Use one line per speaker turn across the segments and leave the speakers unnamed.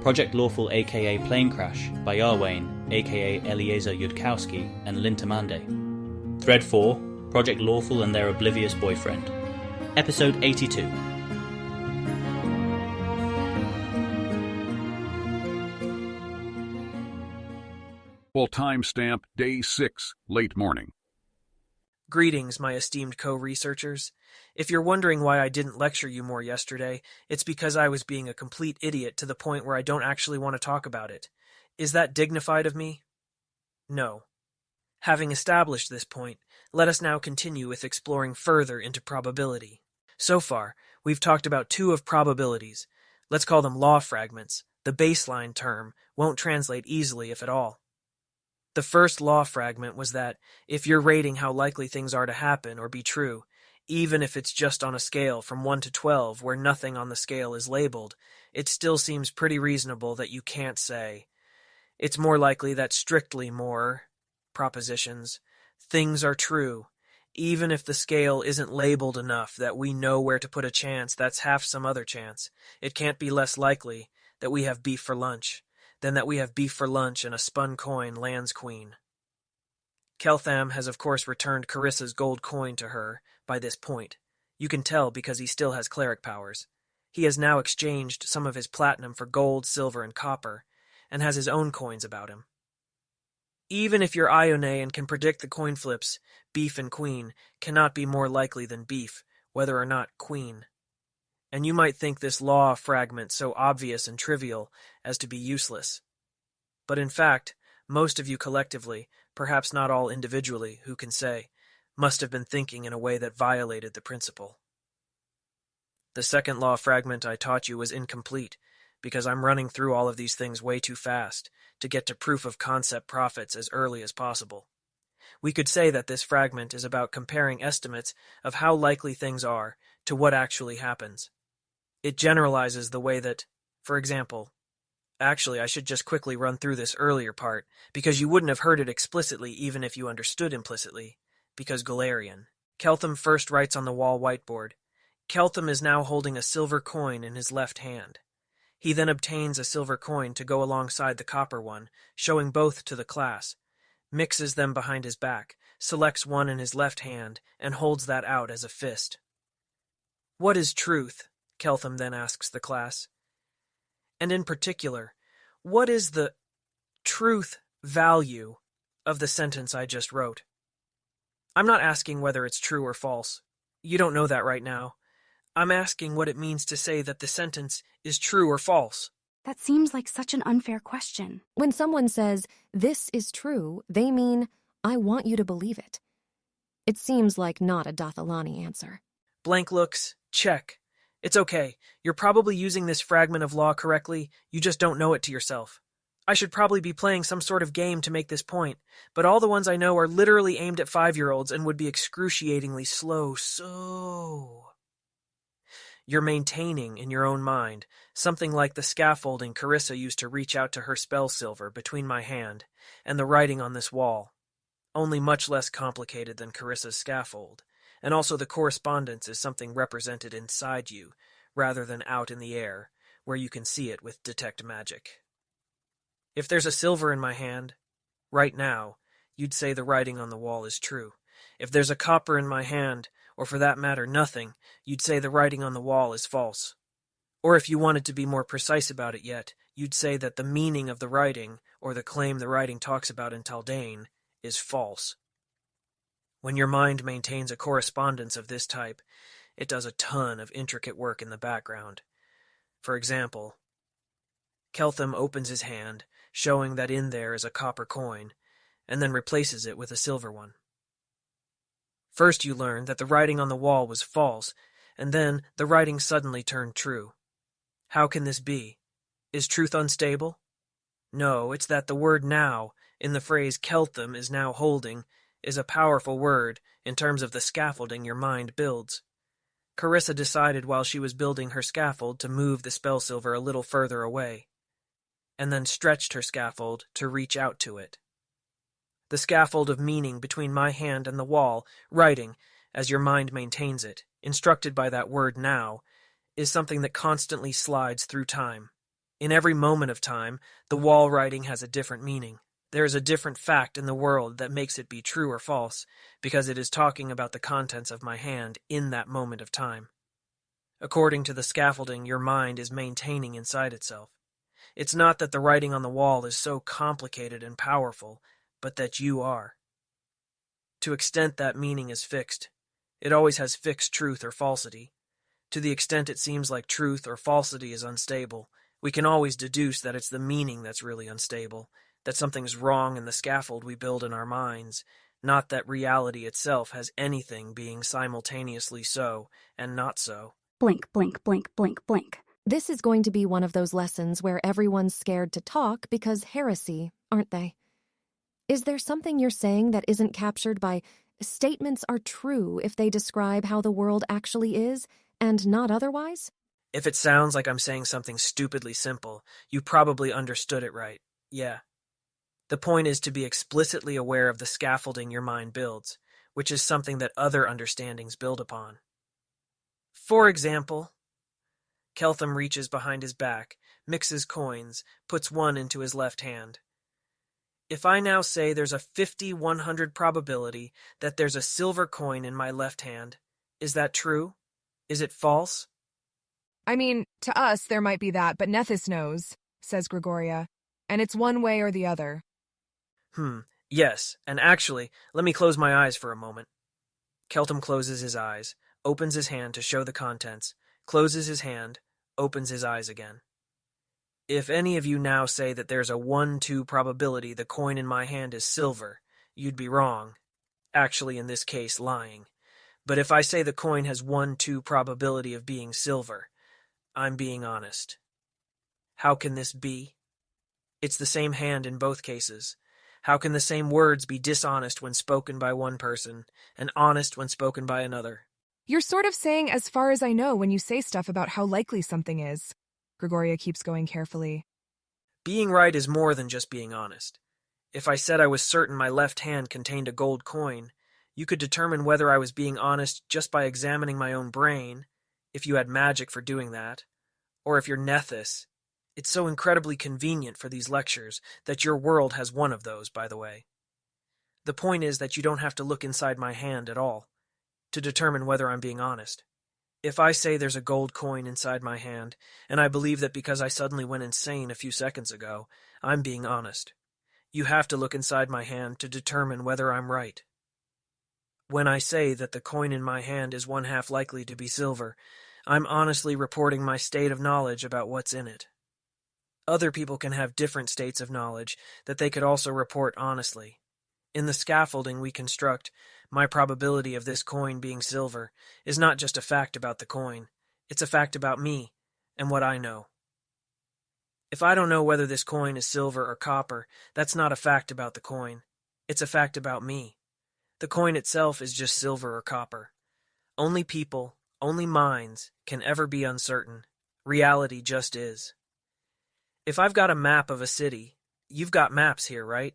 Project Lawful aka Planecrash by Yarwain aka Eliezer Yudkowsky and Lintamande. Thread 4, Project Lawful and their Oblivious boyfriend. Episode 82.
Full timestamp day 6, late morning.
Greetings, my esteemed co-researchers. If you're wondering why I didn't lecture you more yesterday, it's because I was being a complete idiot to the point where I don't actually want to talk about it. Is that dignified of me? No. Having established this point, let us now continue with exploring further into probability. So far, we've talked about two of probabilities. Let's call them law fragments. The baseline term won't translate easily, if at all. The first law fragment was that, if you're rating how likely things are to happen or be true, even if it's just on a scale from 1 to 12 where nothing on the scale is labeled, it still seems pretty reasonable that you can't say. It's more likely that strictly more propositions, things are true, even if the scale isn't labeled enough that we know where to put a chance that's half some other chance. It can't be less likely that we have beef for lunch than that we have beef for lunch and a spun coin lands queen. Keltham has of course returned Carissa's gold coin to her by this point. You can tell because he still has cleric powers. He has now exchanged some of his platinum for gold, silver, and copper, and has his own coins about him. Even if you're Ione and can predict the coin flips, beef and queen cannot be more likely than beef, whether or not queen. And you might think this law fragment so obvious and trivial as to be useless. But in fact, most of you collectively, perhaps not all individually, who can say, must have been thinking in a way that violated the principle. The second law fragment I taught you was incomplete, because I'm running through all of these things way too fast to get to proof of concept profits as early as possible. We could say that this fragment is about comparing estimates of how likely things are to what actually happens. It generalizes the way that, for example, actually I should just quickly run through this earlier part, because you wouldn't have heard it explicitly even if you understood implicitly, because Galarian. Keltham first writes on the wall whiteboard. Keltham is now holding a silver coin in his left hand. He then obtains a silver coin to go alongside the copper one, showing both to the class, mixes them behind his back, selects one in his left hand, and holds that out as a fist. What is truth? Keltham then asks the class. And in particular, what is the truth value of the sentence I just wrote? I'm not asking whether it's true or false. You don't know that right now. I'm asking what it means to say that the sentence is true or false.
That seems like such an unfair question. When someone says, this is true, they mean, I want you to believe it. It seems like not a Dathalani answer.
Blank looks, check. It's okay. You're probably using this fragment of law correctly, you just don't know it to yourself. I should probably be playing some sort of game to make this point, but all the ones I know are literally aimed at 5-year-olds and would be excruciatingly slow, so... You're maintaining in your own mind something like the scaffolding Carissa used to reach out to her spell silver between my hand and the writing on this wall, only much less complicated than Carissa's scaffold. And also the correspondence is something represented inside you, rather than out in the air, where you can see it with detect magic. If there's a silver in my hand, right now, you'd say the writing on the wall is true. If there's a copper in my hand, or for that matter nothing, you'd say the writing on the wall is false. Or if you wanted to be more precise about it yet, you'd say that the meaning of the writing, or the claim the writing talks about in Taldane, is false. When your mind maintains a correspondence of this type, it does a ton of intricate work in the background. For example, Keltham opens his hand, showing that in there is a copper coin, and then replaces it with a silver one. First you learn that the writing on the wall was false, and then the writing suddenly turned true. How can this be? Is truth unstable? No, it's that the word now, in the phrase Keltham is now holding, is a powerful word in terms of the scaffolding your mind builds. Carissa decided while she was building her scaffold to move the spell silver a little further away, and then stretched her scaffold to reach out to it. The scaffold of meaning between my hand and the wall, writing, as your mind maintains it, instructed by that word now, is something that constantly slides through time. In every moment of time, the wall writing has a different meaning. There is a different fact in the world that makes it be true or false, because it is talking about the contents of my hand in that moment of time. According to the scaffolding your mind is maintaining inside itself. It's not that the writing on the wall is so complicated and powerful, but that you are. To extent that meaning is fixed, it always has fixed truth or falsity. To the extent it seems like truth or falsity is unstable, we can always deduce that it's the meaning that's really unstable, that something's wrong in the scaffold we build in our minds, not that reality itself has anything being simultaneously so and not so.
Blink, blink, blink, blink, blink. This is going to be one of those lessons where everyone's scared to talk because heresy, aren't they? Is there something you're saying that isn't captured by statements are true if they describe how the world actually is and not otherwise?
If it sounds like I'm saying something stupidly simple, you probably understood it right. Yeah. The point is to be explicitly aware of the scaffolding your mind builds, which is something that other understandings build upon. For example, Keltham reaches behind his back, mixes coins, puts one into his left hand. If I now say there's a 50-100 probability that there's a silver coin in my left hand, is that true? Is it false?
I mean, to us there might be that, but Nethys knows, says Gregoria, and it's one way or the other.
Yes, and actually, let me close my eyes for a moment. Keltham closes his eyes, opens his hand to show the contents, closes his hand, opens his eyes again. If any of you now say that there's a 1-2 probability the coin in my hand is silver, you'd be wrong. Actually, in this case, lying. But if I say the coin has 1-2 probability of being silver, I'm being honest. How can this be? It's the same hand in both cases. How can the same words be dishonest when spoken by one person and honest when spoken by another?
You're sort of saying as far as I know when you say stuff about how likely something is. Gregoria keeps going carefully.
Being right is more than just being honest. If I said I was certain my left hand contained a gold coin, you could determine whether I was being honest just by examining my own brain, if you had magic for doing that, or if you're Nethys. It's so incredibly convenient for these lectures that your world has one of those, by the way. The point is that you don't have to look inside my hand at all to determine whether I'm being honest. If I say there's a gold coin inside my hand, and I believe that because I suddenly went insane a few seconds ago, I'm being honest, you have to look inside my hand to determine whether I'm right. When I say that the coin in my hand is 1/2 likely to be silver, I'm honestly reporting my state of knowledge about what's in it. Other people can have different states of knowledge that they could also report honestly. In the scaffolding we construct, my probability of this coin being silver is not just a fact about the coin, it's a fact about me and what I know. If I don't know whether this coin is silver or copper, that's not a fact about the coin, it's a fact about me. The coin itself is just silver or copper. Only people, only minds, can ever be uncertain. Reality just is. If I've got a map of a city, you've got maps here, right?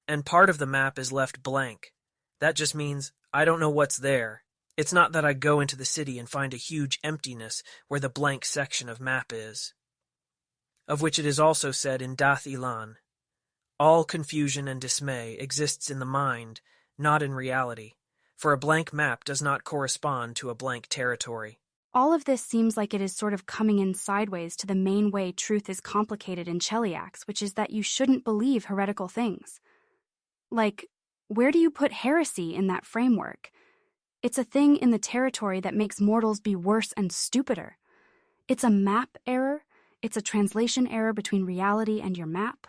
And part of the map is left blank. That just means I don't know what's there. It's not that I go into the city and find a huge emptiness where the blank section of map is. Of which it is also said in Dath Ilan, all confusion and dismay exists in the mind, not in reality, for a blank map does not correspond to a blank territory.
All of this seems like it is sort of coming in sideways to the main way truth is complicated in Cheliax, which is that you shouldn't believe heretical things. Like, where do you put heresy in that framework? It's a thing in the territory that makes mortals be worse and stupider. It's a map error. It's a translation error between reality and your map.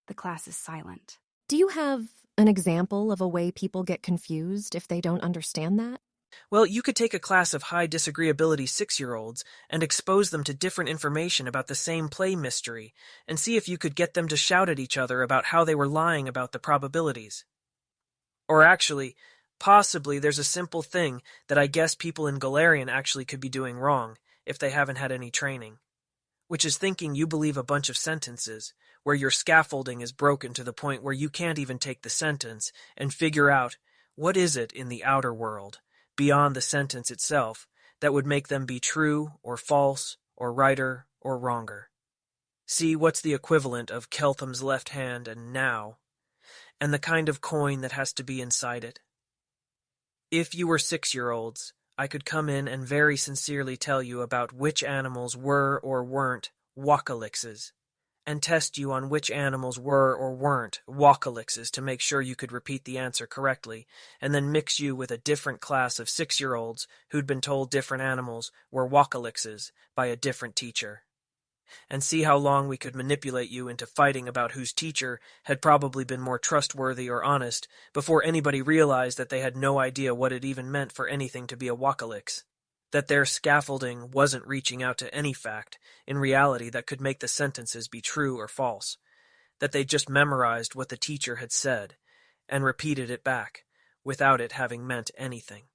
The class is silent.
Do you have an example of a way people get confused if they don't understand that?
Well, you could take a class of high disagreeability 6-year-olds and expose them to different information about the same play mystery and see if you could get them to shout at each other about how they were lying about the probabilities. Or actually, possibly there's a simple thing that I guess people in Galarian actually could be doing wrong if they haven't had any training, which is thinking you believe a bunch of sentences where your scaffolding is broken to the point where you can't even take the sentence and figure out what is it in the outer world beyond the sentence itself that would make them be true or false or righter or wronger. See what's the equivalent of Keltham's left hand and now, and the kind of coin that has to be inside it. If you were 6-year-olds, I could come in and very sincerely tell you about which animals were or weren't Wakalixes, and test you on which animals were or weren't Wakalixes to make sure you could repeat the answer correctly, and then mix you with a different class of 6-year-olds who'd been told different animals were Wakalixes by a different teacher. And see how long we could manipulate you into fighting about whose teacher had probably been more trustworthy or honest before anybody realized that they had no idea what it even meant for anything to be a Wakalix. That their scaffolding wasn't reaching out to any fact, in reality, that could make the sentences be true or false. That they just memorized what the teacher had said, and repeated it back, without it having meant anything.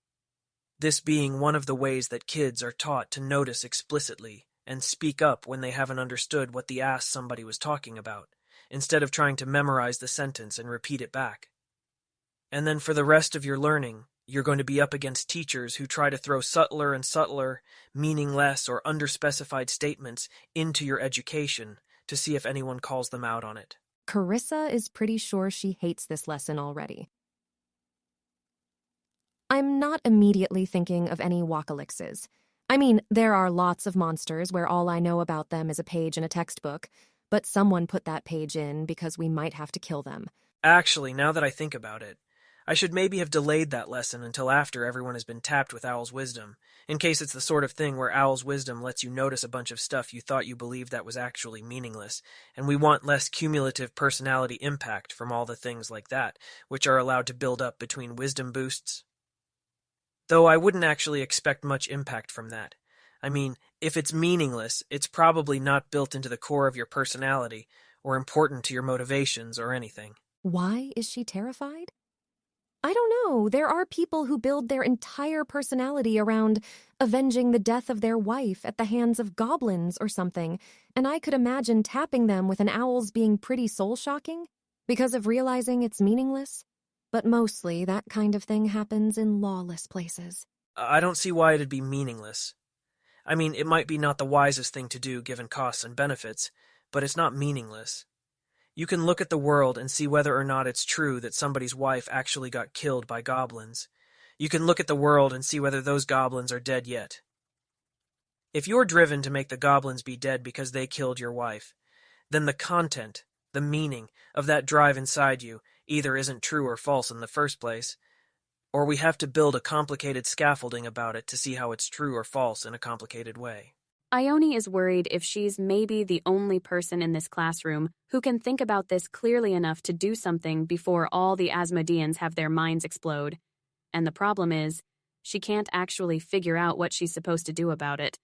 This being one of the ways that kids are taught to notice explicitly and speak up when they haven't understood what the ass somebody was talking about, instead of trying to memorize the sentence and repeat it back. And then for the rest of your learning, you're going to be up against teachers who try to throw subtler and subtler, meaningless or underspecified statements into your education to see if anyone calls them out on it.
Carissa is pretty sure she hates this lesson already. I'm not immediately thinking of any Wakalixes. I mean, there are lots of monsters where all I know about them is a page in a textbook, but someone put that page in because we might have to kill them.
Actually, now that I think about it, I should maybe have delayed that lesson until after everyone has been tapped with Owl's wisdom, in case it's the sort of thing where Owl's wisdom lets you notice a bunch of stuff you thought you believed that was actually meaningless, and we want less cumulative personality impact from all the things like that, which are allowed to build up between wisdom boosts. Though I wouldn't actually expect much impact from that. I mean, if it's meaningless, it's probably not built into the core of your personality, or important to your motivations or anything.
Why is she terrified? I don't know. There are people who build their entire personality around avenging the death of their wife at the hands of goblins or something, and I could imagine tapping them with an owl's being pretty soul-shocking because of realizing it's meaningless. But mostly that kind of thing happens in lawless places.
I don't see why it'd be meaningless. I mean, it might be not the wisest thing to do given costs and benefits, but it's not meaningless. You can look at the world and see whether or not it's true that somebody's wife actually got killed by goblins. You can look at the world and see whether those goblins are dead yet. If you're driven to make the goblins be dead because they killed your wife, then the content, the meaning of that drive inside you either isn't true or false in the first place, or we have to build a complicated scaffolding about it to see how it's true or false in a complicated way.
Ione is worried if she's maybe the only person in this classroom who can think about this clearly enough to do something before all the Asmodeans have their minds explode. And the problem is, she can't actually figure out what she's supposed to do about it.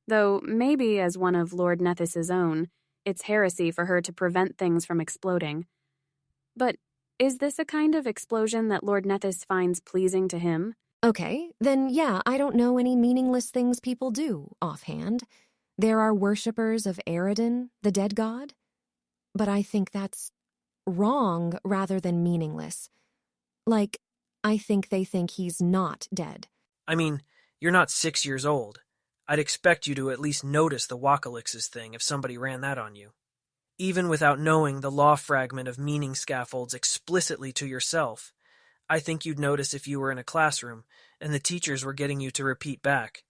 Though maybe as one of Lord Nethys's own, it's heresy for her to prevent things from exploding. But is this a kind of explosion that Lord Nethys finds pleasing to him?
Okay, then yeah, I don't know any meaningless things people do, offhand. There are worshippers of Eridan, the dead god. But I think that's wrong rather than meaningless. Like, I think they think he's not dead.
I mean, you're not 6 years old. I'd expect you to at least notice the Wakalixes thing if somebody ran that on you. Even without knowing the law fragment of meaning scaffolds explicitly to yourself, I think you'd notice if you were in a classroom and the teachers were getting you to repeat back.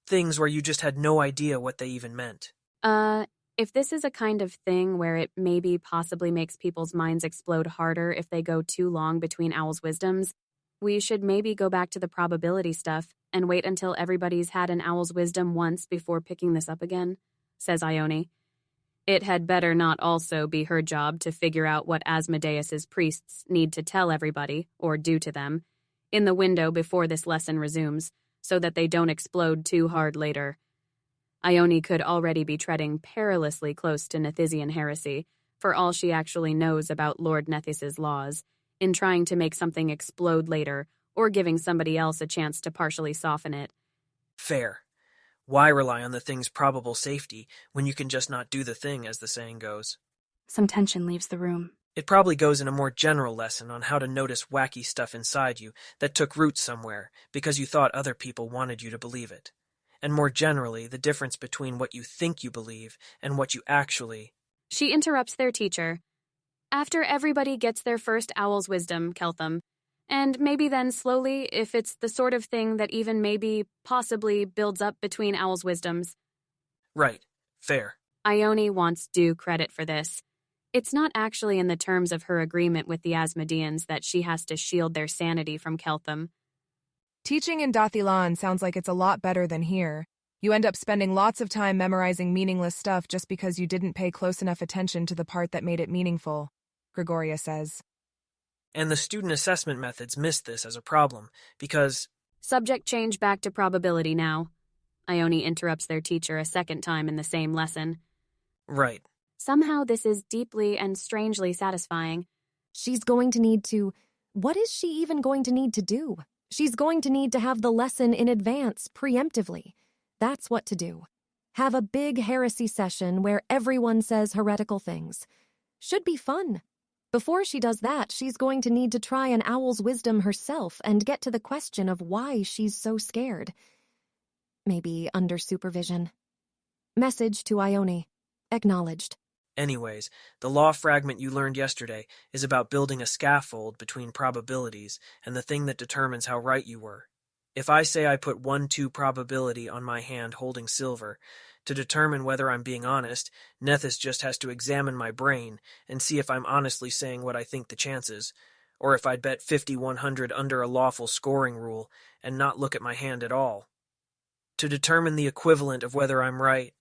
Things where you just had no idea what they even meant.
If this is a kind of thing where it maybe possibly makes people's minds explode harder if they go too long between Owl's wisdoms, we should maybe go back to the probability stuff and wait until everybody's had an Owl's wisdom once before picking this up again, says Ione. It had better not also be her job to figure out what Asmodeus's priests need to tell everybody, or do to them, in the window before this lesson resumes, so that they don't explode too hard later. Ione could already be treading perilously close to Nethysian heresy, for all she actually knows about Lord Nethys's laws, in trying to make something explode later, or giving somebody else a chance to partially soften it.
Fair. Why rely on the thing's probable safety when you can just not do the thing, as the saying goes?
Some tension leaves the room.
It probably goes in a more general lesson on how to notice wacky stuff inside you that took root somewhere because you thought other people wanted you to believe it. and more generally, the difference between what you think you believe and what you actually.
She interrupts their teacher. After everybody gets their first owl's wisdom, Keltham, and maybe then slowly, if it's the sort of thing that even maybe, possibly, builds up between owl's wisdoms.
Right. Fair.
Ione wants due credit for this. It's not actually in the terms of her agreement with the Asmodeans that she has to shield their sanity from Keltham.
Teaching in Dathilan sounds like it's a lot better than here. You end up spending lots of time memorizing meaningless stuff just because you didn't pay close enough attention to the part that made it meaningful, Gregoria says.
And the student assessment methods miss this as a problem, because...
Subject change back to probability now. Ione interrupts their teacher a second time in the same lesson.
Right.
Somehow this is deeply and strangely satisfying.
She's going to need to... What is she even going to need to do? She's going to need to have the lesson in advance, preemptively. That's what to do. Have a big heresy session where everyone says heretical things. Should be fun. Before she does that, she's going to need to try an owl's wisdom herself and get to the question of why she's so scared. Maybe under supervision. Message to Ione. Acknowledged.
Anyways, the law fragment you learned yesterday is about building a scaffold between probabilities and the thing that determines how right you were. If I say I put 1-2 probability on my hand holding silver, to determine whether I'm being honest, Nethys just has to examine my brain and see if I'm honestly saying what I think the chances, or if I'd bet 50-100 under a lawful scoring rule and not look at my hand at all. To determine the equivalent of whether I'm right,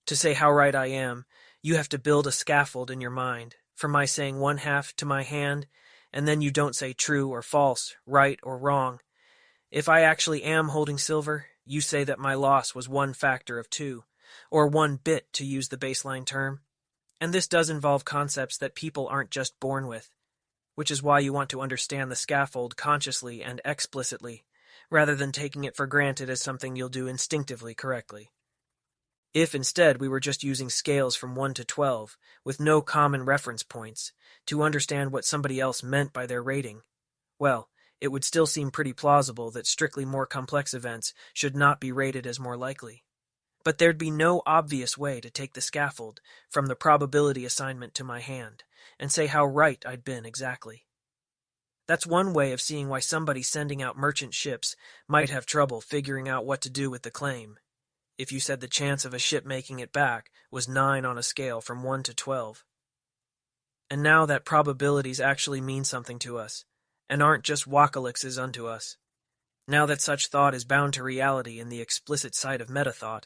to say how right I am, you have to build a scaffold in your mind, from my saying 1/2 to my hand, and then you don't say true or false, right or wrong. If I actually am holding silver, you say that my loss was 1 factor of 2, or 1 bit to use the baseline term. And this does involve concepts that people aren't just born with, which is why you want to understand the scaffold consciously and explicitly, rather than taking it for granted as something you'll do instinctively correctly. If instead we were just using scales from 1 to 12, with no common reference points, to understand what somebody else meant by their rating, well, it would still seem pretty plausible that strictly more complex events should not be rated as more likely. But there'd be no obvious way to take the scaffold from the probability assignment to my hand and say how right I'd been exactly. That's one way of seeing why somebody sending out merchant ships might have trouble figuring out what to do with the claim. If you said the chance of a ship making it back was 9 on a scale from 1 to 12. And now that probabilities actually mean something to us, and aren't just wakalixes unto us. Now that such thought is bound to reality in the explicit sight of metathought,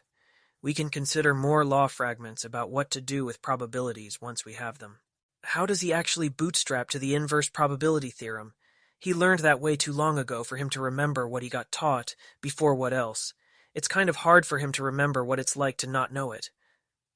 we can consider more law fragments about what to do with probabilities once we have them. How does he actually bootstrap to the inverse probability theorem? He learned that way too long ago for him to remember what he got taught before what else. It's kind of hard for him to remember what it's like to not know it.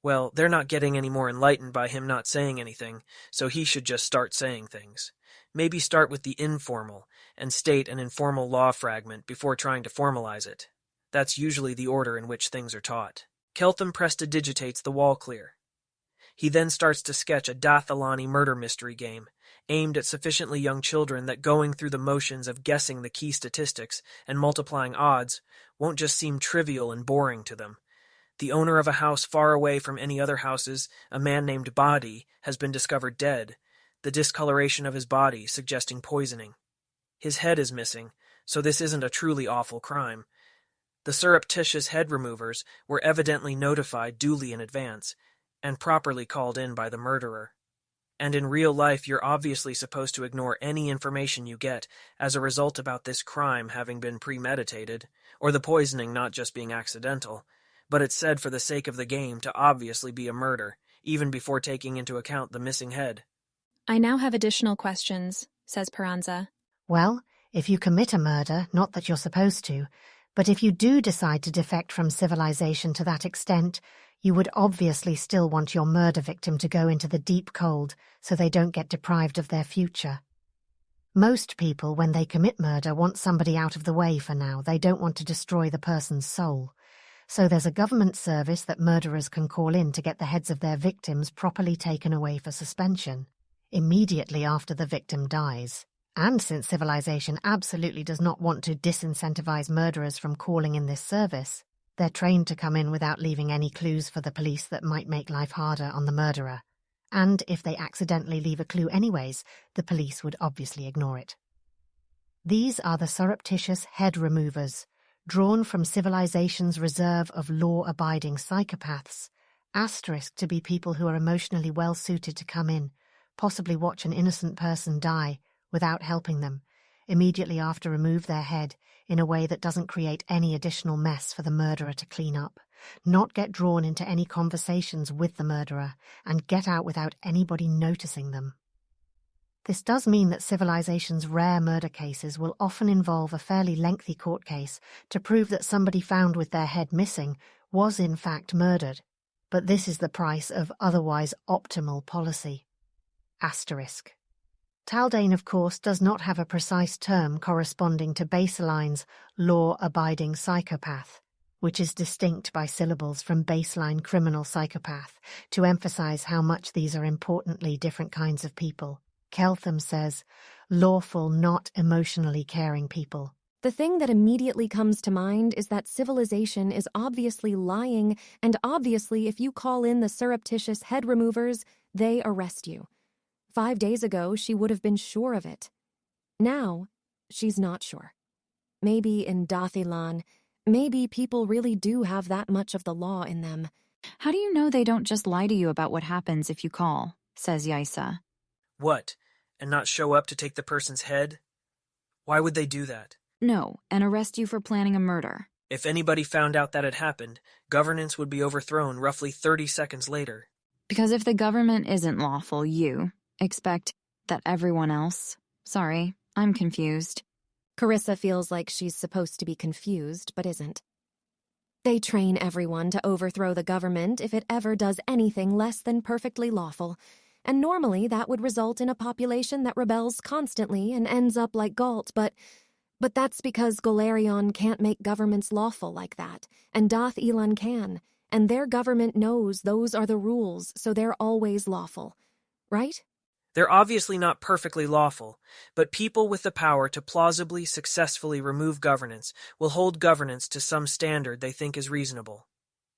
Well, they're not getting any more enlightened by him not saying anything, so he should just start saying things. Maybe start with the informal, and state an informal law fragment before trying to formalize it. That's usually the order in which things are taught. Keltham prestidigitates the wall clear. He then starts to sketch a Dathalani murder mystery game, aimed at sufficiently young children that going through the motions of guessing the key statistics and multiplying odds won't just seem trivial and boring to them. The owner of a house far away from any other houses, a man named Badi, has been discovered dead, the discoloration of his body suggesting poisoning. His head is missing, so this isn't a truly awful crime. The surreptitious head removers were evidently notified duly in advance, and properly called in by the murderer. And in real life, you're obviously supposed to ignore any information you get as a result about this crime having been premeditated, or the poisoning not just being accidental, but it's said for the sake of the game to obviously be a murder, even before taking into account the missing head.
I now have additional questions, says Peranza.
Well, if you commit a murder, not that you're supposed to, but if you do decide to defect from civilization to that extent, you would obviously still want your murder victim to go into the deep cold so they don't get deprived of their future. Most people, when they commit murder, want somebody out of the way for now. They don't want to destroy the person's soul. So there's a government service that murderers can call in to get the heads of their victims properly taken away for suspension, immediately after the victim dies. And since civilization absolutely does not want to disincentivize murderers from calling in this service, They're trained to come in without leaving any clues for the police that might make life harder on the murderer. And if they accidentally leave a clue anyways, the police would obviously ignore it. These are the surreptitious head removers, drawn from civilization's reserve of law-abiding psychopaths, asterisk to be people who are emotionally well-suited to come in, possibly watch an innocent person die without helping them, immediately after remove their head in a way that doesn't create any additional mess for the murderer to clean up, not get drawn into any conversations with the murderer, and get out without anybody noticing them. This does mean that civilization's rare murder cases will often involve a fairly lengthy court case to prove that somebody found with their head missing was in fact murdered, but this is the price of otherwise optimal policy. Asterisk. Taldane, of course, does not have a precise term corresponding to Baseline's law-abiding psychopath, which is distinct by syllables from baseline criminal psychopath, to emphasize how much these are importantly different kinds of people. Keltham says, lawful, not emotionally caring people.
The thing that immediately comes to mind is that civilization is obviously lying, and obviously if you call in the surreptitious head removers, they arrest you. 5 days ago, she would have been sure of it. Now, she's not sure. Maybe in Dathilan, maybe people really do have that much of the law in them.
How do you know they don't just lie to you about what happens if you call? Says Yaisa.
What? And not show up to take the person's head? Why would they do that?
No, and arrest you for planning a murder.
If anybody found out that had happened, governance would be overthrown roughly 30 seconds later.
Because if the government isn't lawful, you expect that everyone else... Sorry, I'm confused.
Carissa feels like she's supposed to be confused, but isn't. They train everyone to overthrow the government if it ever does anything less than perfectly lawful, and normally that would result in a population that rebels constantly and ends up like Galt, but that's because Golarion can't make governments lawful like that, and Dath Ilan can, and their government knows those are the rules, so they're always lawful. Right?
They're obviously not perfectly lawful, but people with the power to plausibly, successfully remove governance will hold governance to some standard they think is reasonable.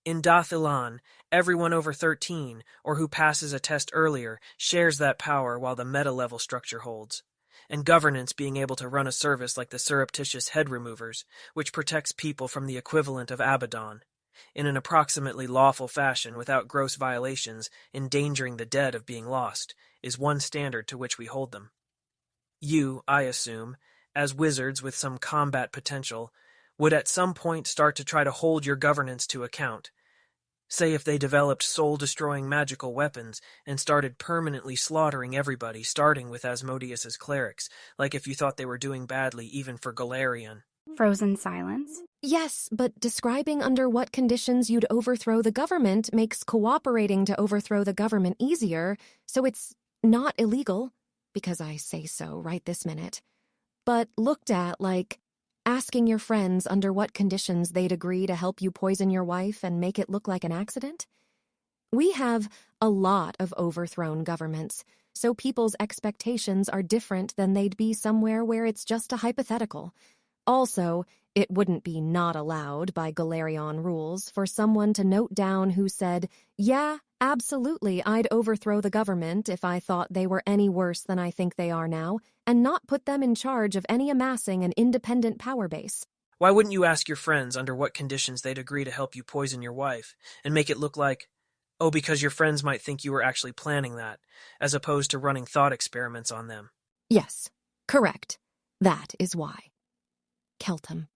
In Dathilan, everyone over 13, or who passes a test earlier, shares that power while the meta-level structure holds. And governance being able to run a service like the surreptitious head removers, which protects people from the equivalent of Abaddon, in an approximately lawful fashion without gross violations, endangering the dead of being lost, is one standard to which we hold them. You, I assume, as wizards with some combat potential, would at some point start to try to hold your governance to account. Say if they developed soul-destroying magical weapons and started permanently slaughtering everybody, starting with Asmodeus's clerics, like if you thought they were doing badly even for Golarion.
Frozen silence.
Yes, but describing under what conditions you'd overthrow the government makes cooperating to overthrow the government easier, so it's not illegal, because I say so right this minute, but looked at like asking your friends under what conditions they'd agree to help you poison your wife and make it look like an accident. We have a lot of overthrown governments, so people's expectations are different than they'd be somewhere where it's just a hypothetical. Also, it wouldn't be not allowed by Golarion rules for someone to note down who said, yeah, absolutely, I'd overthrow the government if I thought they were any worse than I think they are now, and not put them in charge of any amassing an independent power base.
Why wouldn't you ask your friends under what conditions they'd agree to help you poison your wife, and make it look like, oh, because your friends might think you were actually planning that, as opposed to running thought experiments on them?
Yes, correct. That is why. Keltham.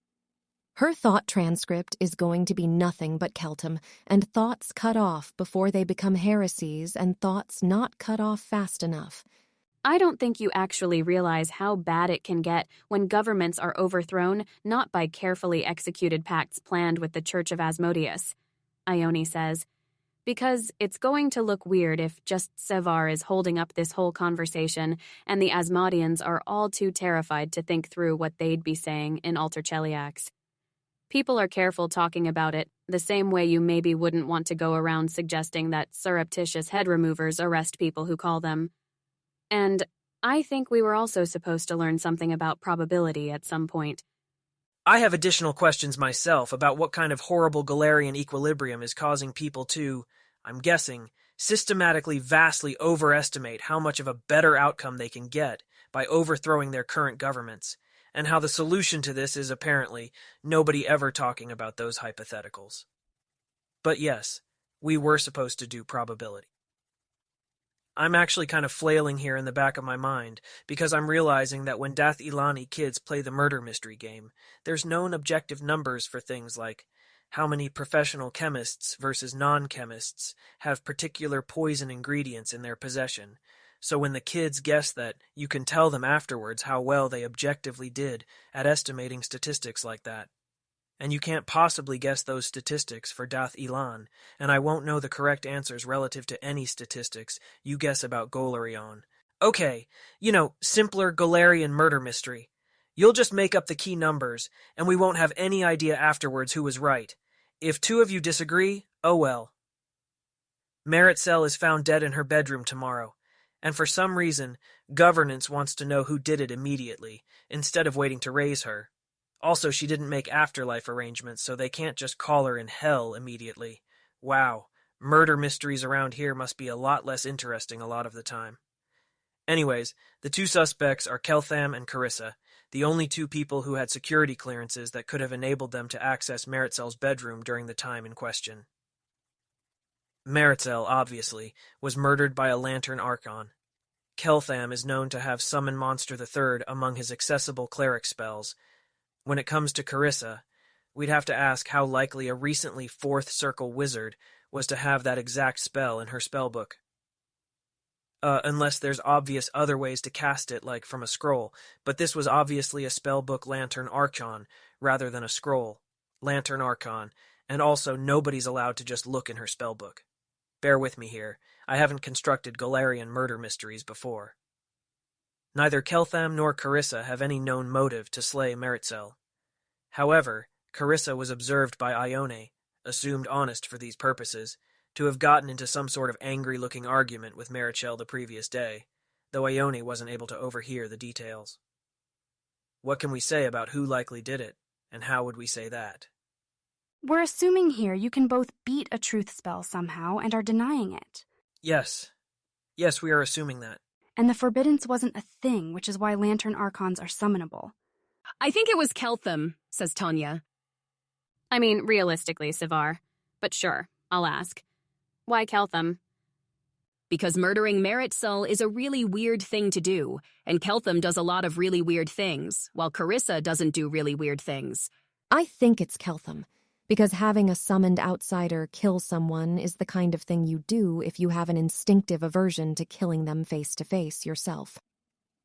Her thought transcript is going to be nothing but Keltham, and thoughts cut off before they become heresies, and thoughts not cut off fast enough.
I don't think you actually realize how bad it can get when governments are overthrown not by carefully executed pacts planned with the Church of Asmodeus, Ione says, because it's going to look weird if just Sevar is holding up this whole conversation and the Asmodeans are all too terrified to think through what they'd be saying in Alter Cheliax. People are careful talking about it, the same way you maybe wouldn't want to go around suggesting that surreptitious head removers arrest people who call them. And I think we were also supposed to learn something about probability at some point.
I have additional questions myself about what kind of horrible Galarian equilibrium is causing people to, I'm guessing, systematically vastly overestimate how much of a better outcome they can get by overthrowing their current governments, and how the solution to this is apparently nobody ever talking about those hypotheticals. But yes, we were supposed to do probability. I'm actually kind of flailing here in the back of my mind, because I'm realizing that when Dath Ilani kids play the murder mystery game, there's known objective numbers for things like how many professional chemists versus non-chemists have particular poison ingredients in their possession. So when the kids guess that, you can tell them afterwards how well they objectively did at estimating statistics like that. And you can't possibly guess those statistics for Dath Ilan, and I won't know the correct answers relative to any statistics you guess about Golarion. Okay, simpler Galarian murder mystery. You'll just make up the key numbers, and we won't have any idea afterwards who was right. If two of you disagree, oh well. Meritxell is found dead in her bedroom tomorrow, and for some reason, governance wants to know who did it immediately, instead of waiting to raise her. Also, she didn't make afterlife arrangements, so they can't just call her in hell immediately. Wow, murder mysteries around here must be a lot less interesting a lot of the time. Anyways, the two suspects are Keltham and Carissa, the only two people who had security clearances that could have enabled them to access Meritxell's bedroom during the time in question. Meritxell, obviously, was murdered by a Lantern Archon. Keltham is known to have Summon Monster III among his accessible cleric spells. When it comes to Carissa, we'd have to ask how likely a recently Fourth Circle wizard was to have that exact spell in her spellbook. Unless there's obvious other ways to cast it, like from a scroll, but this was obviously a spellbook Lantern Archon rather than a scroll. Lantern Archon, and also nobody's allowed to just look in her spellbook. Bear with me here, I haven't constructed Galarian murder mysteries before. Neither Keltham nor Carissa have any known motive to slay Meritxell. However, Carissa was observed by Ione, assumed honest for these purposes, to have gotten into some sort of angry-looking argument with Meritxell the previous day, though Ione wasn't able to overhear the details. What can we say about who likely did it, and how would we say that?
We're assuming here you can both beat a truth spell somehow and are denying it.
Yes. Yes, we are assuming that.
And the forbiddance wasn't a thing, which is why Lantern Archons are summonable.
I think it was Keltham, says Tanya.
I mean, realistically, Sivar. But sure, I'll ask. Why Keltham?
Because murdering Meritxell is a really weird thing to do, and Keltham does a lot of really weird things, while Carissa doesn't do really weird things.
I think it's Keltham, because having a summoned outsider kill someone is the kind of thing you do if you have an instinctive aversion to killing them face-to-face yourself.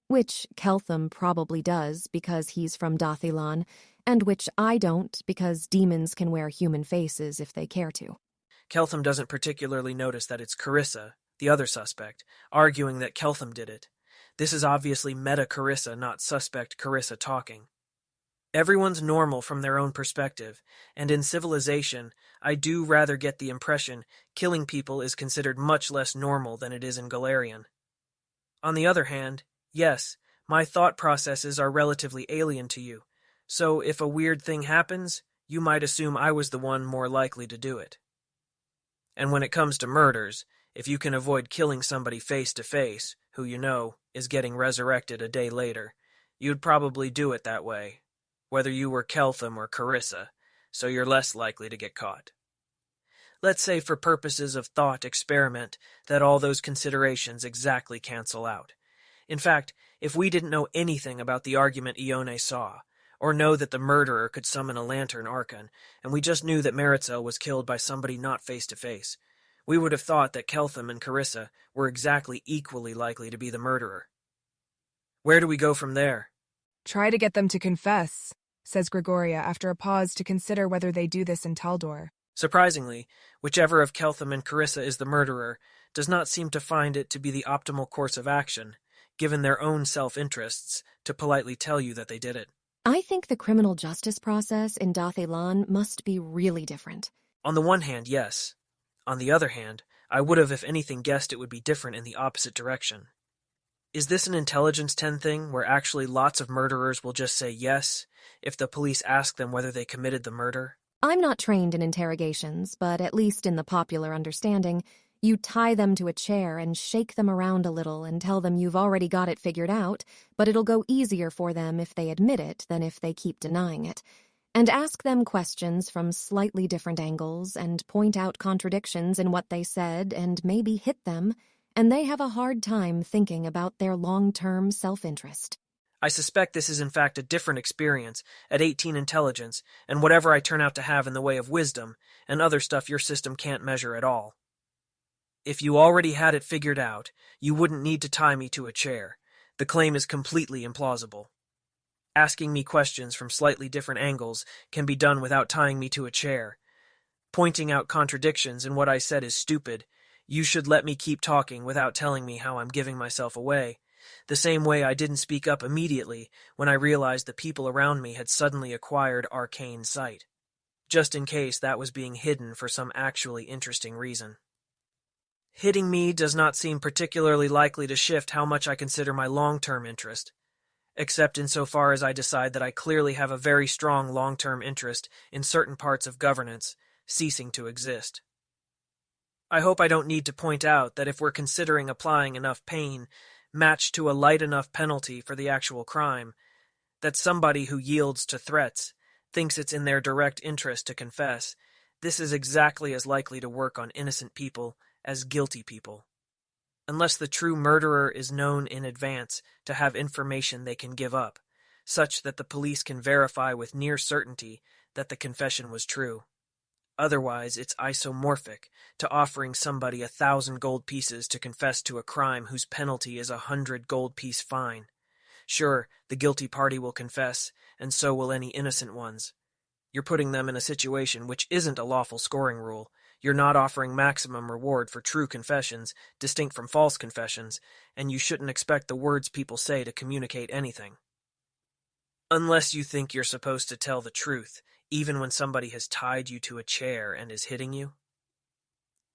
Which Keltham probably does because he's from Dathilan, and which I don't because demons can wear human faces if they care to.
Keltham doesn't particularly notice that it's Carissa, the other suspect, arguing that Keltham did it. This is obviously meta-Carissa, not suspect Carissa talking. Everyone's normal from their own perspective, and in civilization, I do rather get the impression killing people is considered much less normal than it is in Galarian. On the other hand, yes, my thought processes are relatively alien to you, so if a weird thing happens, you might assume I was the one more likely to do it. And when it comes to murders, if you can avoid killing somebody face-to-face, who you know is getting resurrected a day later, you'd probably do it that way, whether you were Keltham or Carissa, so you're less likely to get caught. Let's say for purposes of thought experiment that all those considerations exactly cancel out. In fact, if we didn't know anything about the argument Ione saw, or know that the murderer could summon a Lantern Archon, and we just knew that Meritxell was killed by somebody not face-to-face, we would have thought that Keltham and Carissa were exactly equally likely to be the murderer. Where do we go from there?
Try to get them to confess, says Gregoria after a pause to consider whether they do this in Taldor.
Surprisingly, whichever of Keltham and Carissa is the murderer does not seem to find it to be the optimal course of action, given their own self-interests, to politely tell you that they did it.
I think the criminal justice process in Dathilan must be really different.
On the one hand, yes. On the other hand, I would have, if anything, guessed it would be different in the opposite direction. Is this an Intelligence 10 thing where actually lots of murderers will just say yes if the police ask them whether they committed the murder?
I'm not trained in interrogations, but at least in the popular understanding, you tie them to a chair and shake them around a little and tell them you've already got it figured out, but it'll go easier for them if they admit it than if they keep denying it. And ask them questions from slightly different angles and point out contradictions in what they said and maybe hit them, and they have a hard time thinking about their long-term self-interest.
I suspect this is in fact a different experience at 18 intelligence and whatever I turn out to have in the way of wisdom and other stuff your system can't measure at all. If you already had it figured out, you wouldn't need to tie me to a chair. The claim is completely implausible. Asking me questions from slightly different angles can be done without tying me to a chair. Pointing out contradictions in what I said is stupid. You should let me keep talking without telling me how I'm giving myself away. The same way I didn't speak up immediately when I realized the people around me had suddenly acquired arcane sight, just in case that was being hidden for some actually interesting reason. Hitting me does not seem particularly likely to shift how much I consider my long-term interest, except insofar as I decide that I clearly have a very strong long-term interest in certain parts of governance ceasing to exist. I hope I don't need to point out that if we're considering applying enough pain matched to a light enough penalty for the actual crime, that somebody who yields to threats thinks it's in their direct interest to confess, this is exactly as likely to work on innocent people as guilty people. Unless the true murderer is known in advance to have information they can give up, such that the police can verify with near certainty that the confession was true. Otherwise, it's isomorphic to offering somebody 1,000 gold pieces to confess to a crime whose penalty is 100 gold piece fine. Sure, the guilty party will confess, and so will any innocent ones. You're putting them in a situation which isn't a lawful scoring rule. You're not offering maximum reward for true confessions, distinct from false confessions, and you shouldn't expect the words people say to communicate anything. Unless you think you're supposed to tell the truth, even when somebody has tied you to a chair and is hitting you.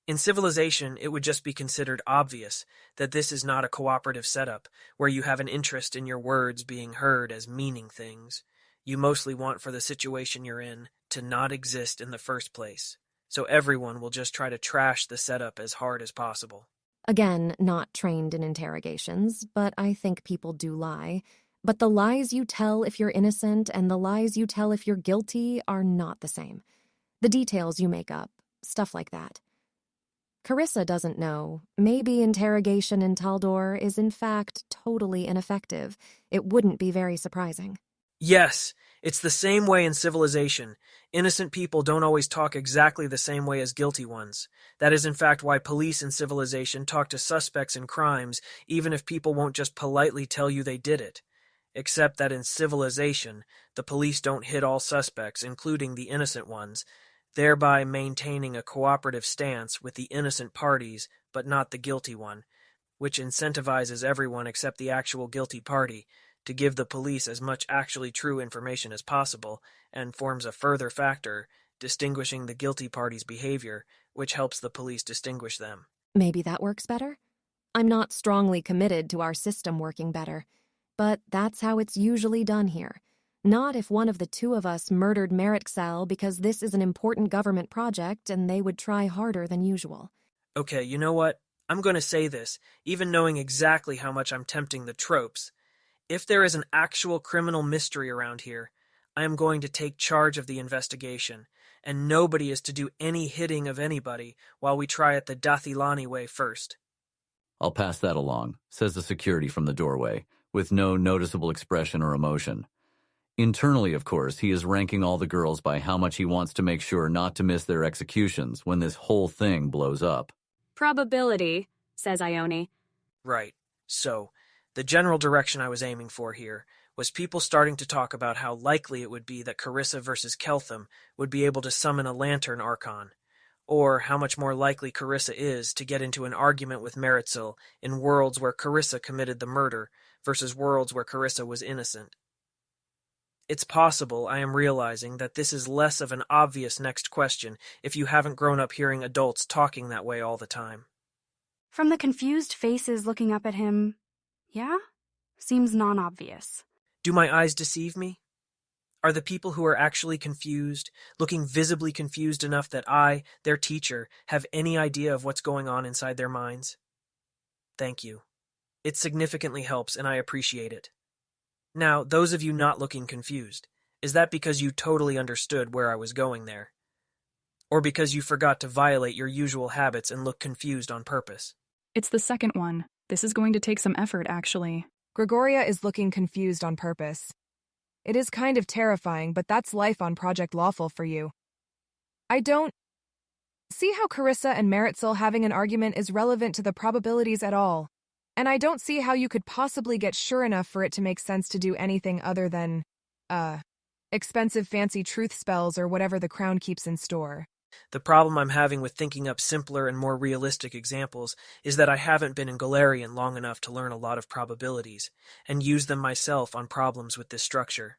In civilization, it would just be considered obvious that this is not a cooperative setup where you have an interest in your words being heard as meaning things. You mostly want for the situation you're in to not exist in the first place, so everyone will just try to trash the setup as hard as possible.
Again, not trained in interrogations, but I think people do lie. But the lies you tell if you're innocent and the lies you tell if you're guilty are not the same. The details you make up, stuff like that. Carissa doesn't know. Maybe interrogation in Taldor is in fact totally ineffective. It wouldn't be very surprising.
Yes, it's the same way in civilization. Innocent people don't always talk exactly the same way as guilty ones. That is in fact why police in civilization talk to suspects in crimes, even if people won't just politely tell you they did it. Except that in civilization, the police don't hit all suspects, including the innocent ones, thereby maintaining a cooperative stance with the innocent parties but not the guilty one, which incentivizes everyone except the actual guilty party to give the police as much actually true information as possible, and forms a further factor distinguishing the guilty party's behavior, which helps the police distinguish them.
Maybe that works better? I'm not strongly committed to our system working better, but that's how it's usually done here. Not if one of the two of us murdered Meritxell because this is an important government project and they would try harder than usual.
Okay, you know what? I'm going to say this, even knowing exactly how much I'm tempting the tropes. If there is an actual criminal mystery around here, I am going to take charge of the investigation, and nobody is to do any hitting of anybody while we try it the Dathilani way first.
I'll pass that along, says the security from the doorway, with no noticeable expression or emotion. Internally, of course, he is ranking all the girls by how much he wants to make sure not to miss their executions when this whole thing blows up.
Probability, says Ione.
Right. So, the general direction I was aiming for here was people starting to talk about how likely it would be that Carissa versus Keltham would be able to summon a lantern archon, or how much more likely Carissa is to get into an argument with Meritxell in worlds where Carissa committed the murder versus worlds where Carissa was innocent. It's possible I am realizing that this is less of an obvious next question if you haven't grown up hearing adults talking that way all the time.
From the confused faces looking up at him, Yeah? Seems non-obvious.
Do my eyes deceive me? Are the people who are actually confused, looking visibly confused enough that I, their teacher, have any idea of what's going on inside their minds? Thank you. It significantly helps, and I appreciate it. Now, those of you not looking confused, is that because you totally understood where I was going there? Or because you forgot to violate your usual habits and look confused on purpose?
It's the second one. This is going to take some effort, actually.
Gregoria is looking confused on purpose. It is kind of terrifying, but that's life on Project Lawful for you. I don't see how Carissa and Maritzel having an argument is relevant to the probabilities at all. And I don't see how you could possibly get sure enough for it to make sense to do anything other than, expensive fancy truth spells or whatever the crown keeps in store.
The problem I'm having with thinking up simpler and more realistic examples is that I haven't been in Galarian long enough to learn a lot of probabilities, and use them myself on problems with this structure.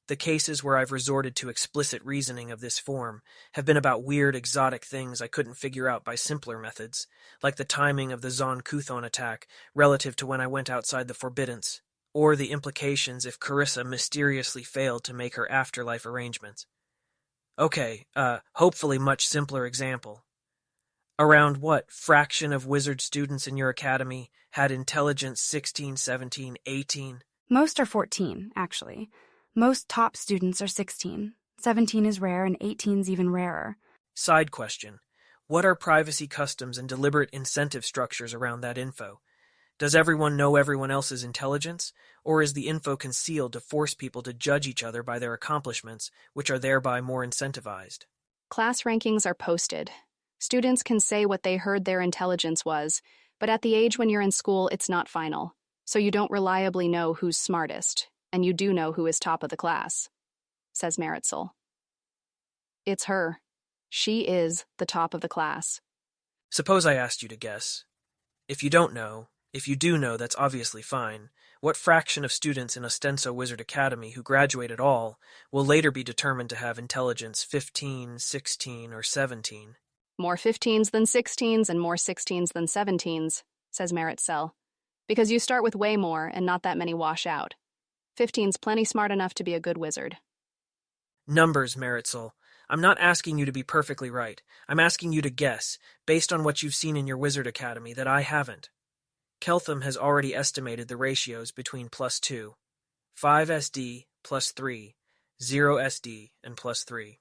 The cases where I've resorted to explicit reasoning of this form have been about weird exotic things I couldn't figure out by simpler methods, like the timing of the Zon Kuthon attack relative to when I went outside the Forbiddance, or the implications if Carissa mysteriously failed to make her afterlife arrangements. Okay, hopefully much simpler example. Around what fraction of wizard students in your academy had intelligence 16, 17, 18?
Most are 14, actually. Most top students are 16. 17 is rare and 18's even rarer.
Side question. What are privacy customs and deliberate incentive structures around that info? Does everyone know everyone else's intelligence, or is the info concealed to force people to judge each other by their accomplishments, which are thereby more incentivized?
Class rankings are posted. Students can say what they heard their intelligence was, but at the age when you're in school, it's not final. So you don't reliably know who's smartest, and you do know who is top of the class, says Maritzel. It's her. She is the top of the class.
Suppose I asked you to guess. If you don't know, if you do know, that's obviously fine. What fraction of students in Ostenso Wizard Academy who graduate at all will later be determined to have intelligence 15, 16, or 17?
More 15s than 16s and more 16s than 17s, says Maritzel. Because you start with way more and not that many wash out. 15's plenty smart enough to be a good wizard.
Numbers, Maritzel. I'm not asking you to be perfectly right. I'm asking you to guess, based on what you've seen in your Wizard Academy that I haven't. Keltham has already estimated the ratios between +2, 5 SD plus 3, 0 SD, and +3.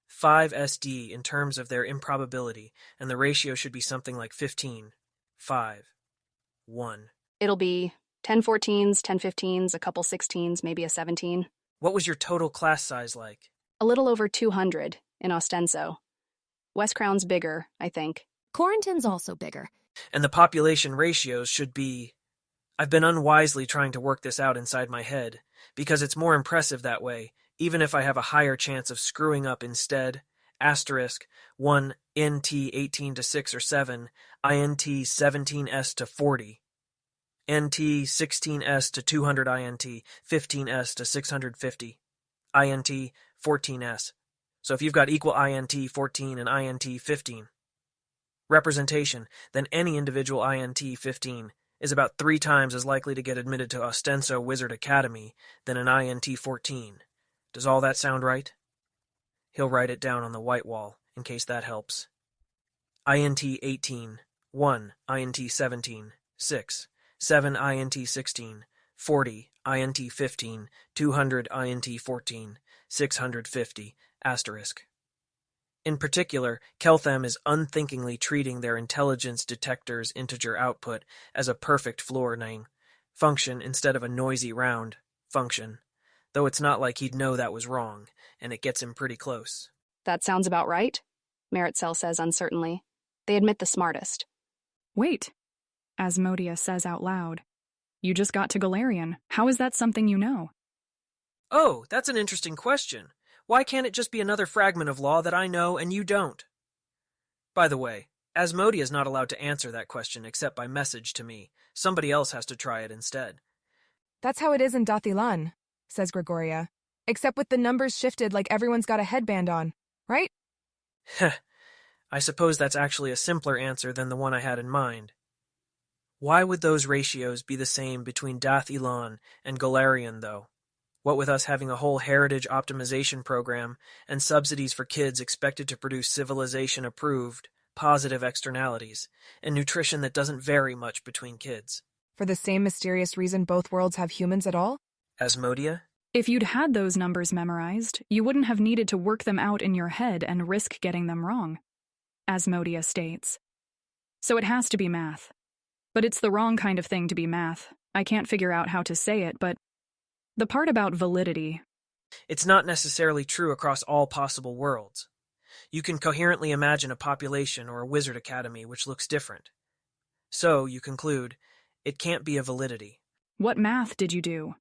5 SD in terms of their improbability, and the ratio should be something like 15, 5, 1.
It'll be 10 14s, 10 15s, a couple 16s, maybe a 17.
What was your total class size like?
A little over 200 in Ostenso. West Crown's bigger, I think.
Quarantine's also bigger.
And the population ratios should be... I've been unwisely trying to work this out inside my head, because it's more impressive that way, even if I have a higher chance of screwing up instead. Asterisk, 1 NT 18 to 6 or 7, INT 17S to 40. NT 16S to 200 INT, 15S to 650. INT 14S. So if you've got equal INT 14 and INT 15 representation, then any individual INT 15 is about 3 times as likely to get admitted to Ostenso Wizard Academy than an INT 14. Does all that sound right? He'll write it down on the white wall, in case that helps. INT 18, 1, INT 17, 6, 7 INT 16, 40, INT 15, 200 INT 14, 650, asterisk. In particular, Keltham is unthinkingly treating their intelligence detector's integer output as a perfect floor-name function instead of a noisy round function, though it's not like he'd know that was wrong, and it gets him pretty close.
That sounds about right, Maritzel says uncertainly. They admit the smartest.
Wait, Asmodeus says out loud. You just got to Galarian. How is that something you know?
Oh, that's an interesting question. Why can't it just be another fragment of law that I know and you don't? By the way, Asmodeus is not allowed to answer that question except by message to me. Somebody else has to try it instead.
That's how it is in Dathilan, says Gregoria. Except with the numbers shifted like everyone's got a headband on, right?
Heh. I suppose that's actually a simpler answer than the one I had in mind. Why would those ratios be the same between Dath Ilan and Galarian, though? What with us having a whole heritage optimization program and subsidies for kids expected to produce civilization-approved, positive externalities, and nutrition that doesn't vary much between kids.
For the same mysterious reason both worlds have humans at all?
Asmodia?
If you'd had those numbers memorized, you wouldn't have needed to work them out in your head and risk getting them wrong, Asmodia states. So it has to be math. But it's the wrong kind of thing to be math. I can't figure out how to say it, but the part about validity.
It's not necessarily true across all possible worlds. You can coherently imagine a population or a wizard academy which looks different. So, you conclude, it can't be a validity.
What math did you do?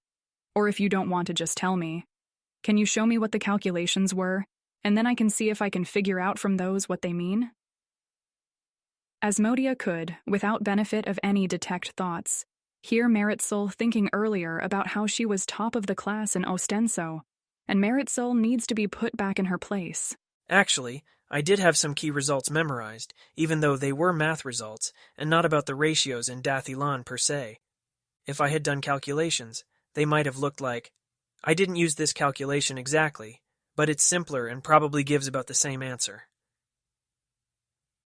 Or if you don't want to just tell me, can you show me what the calculations were, and then I can see if I can figure out from those what they mean? Asmodia could, without benefit of any detect thoughts, hear Meritsoul thinking earlier about how she was top of the class in Ostenso, and Meritsoul needs to be put back in her place.
Actually, I did have some key results memorized, even though they were math results, and not about the ratios in Dath Ilan per se. If I had done calculations, they might have looked like, I didn't use this calculation exactly, but it's simpler and probably gives about the same answer.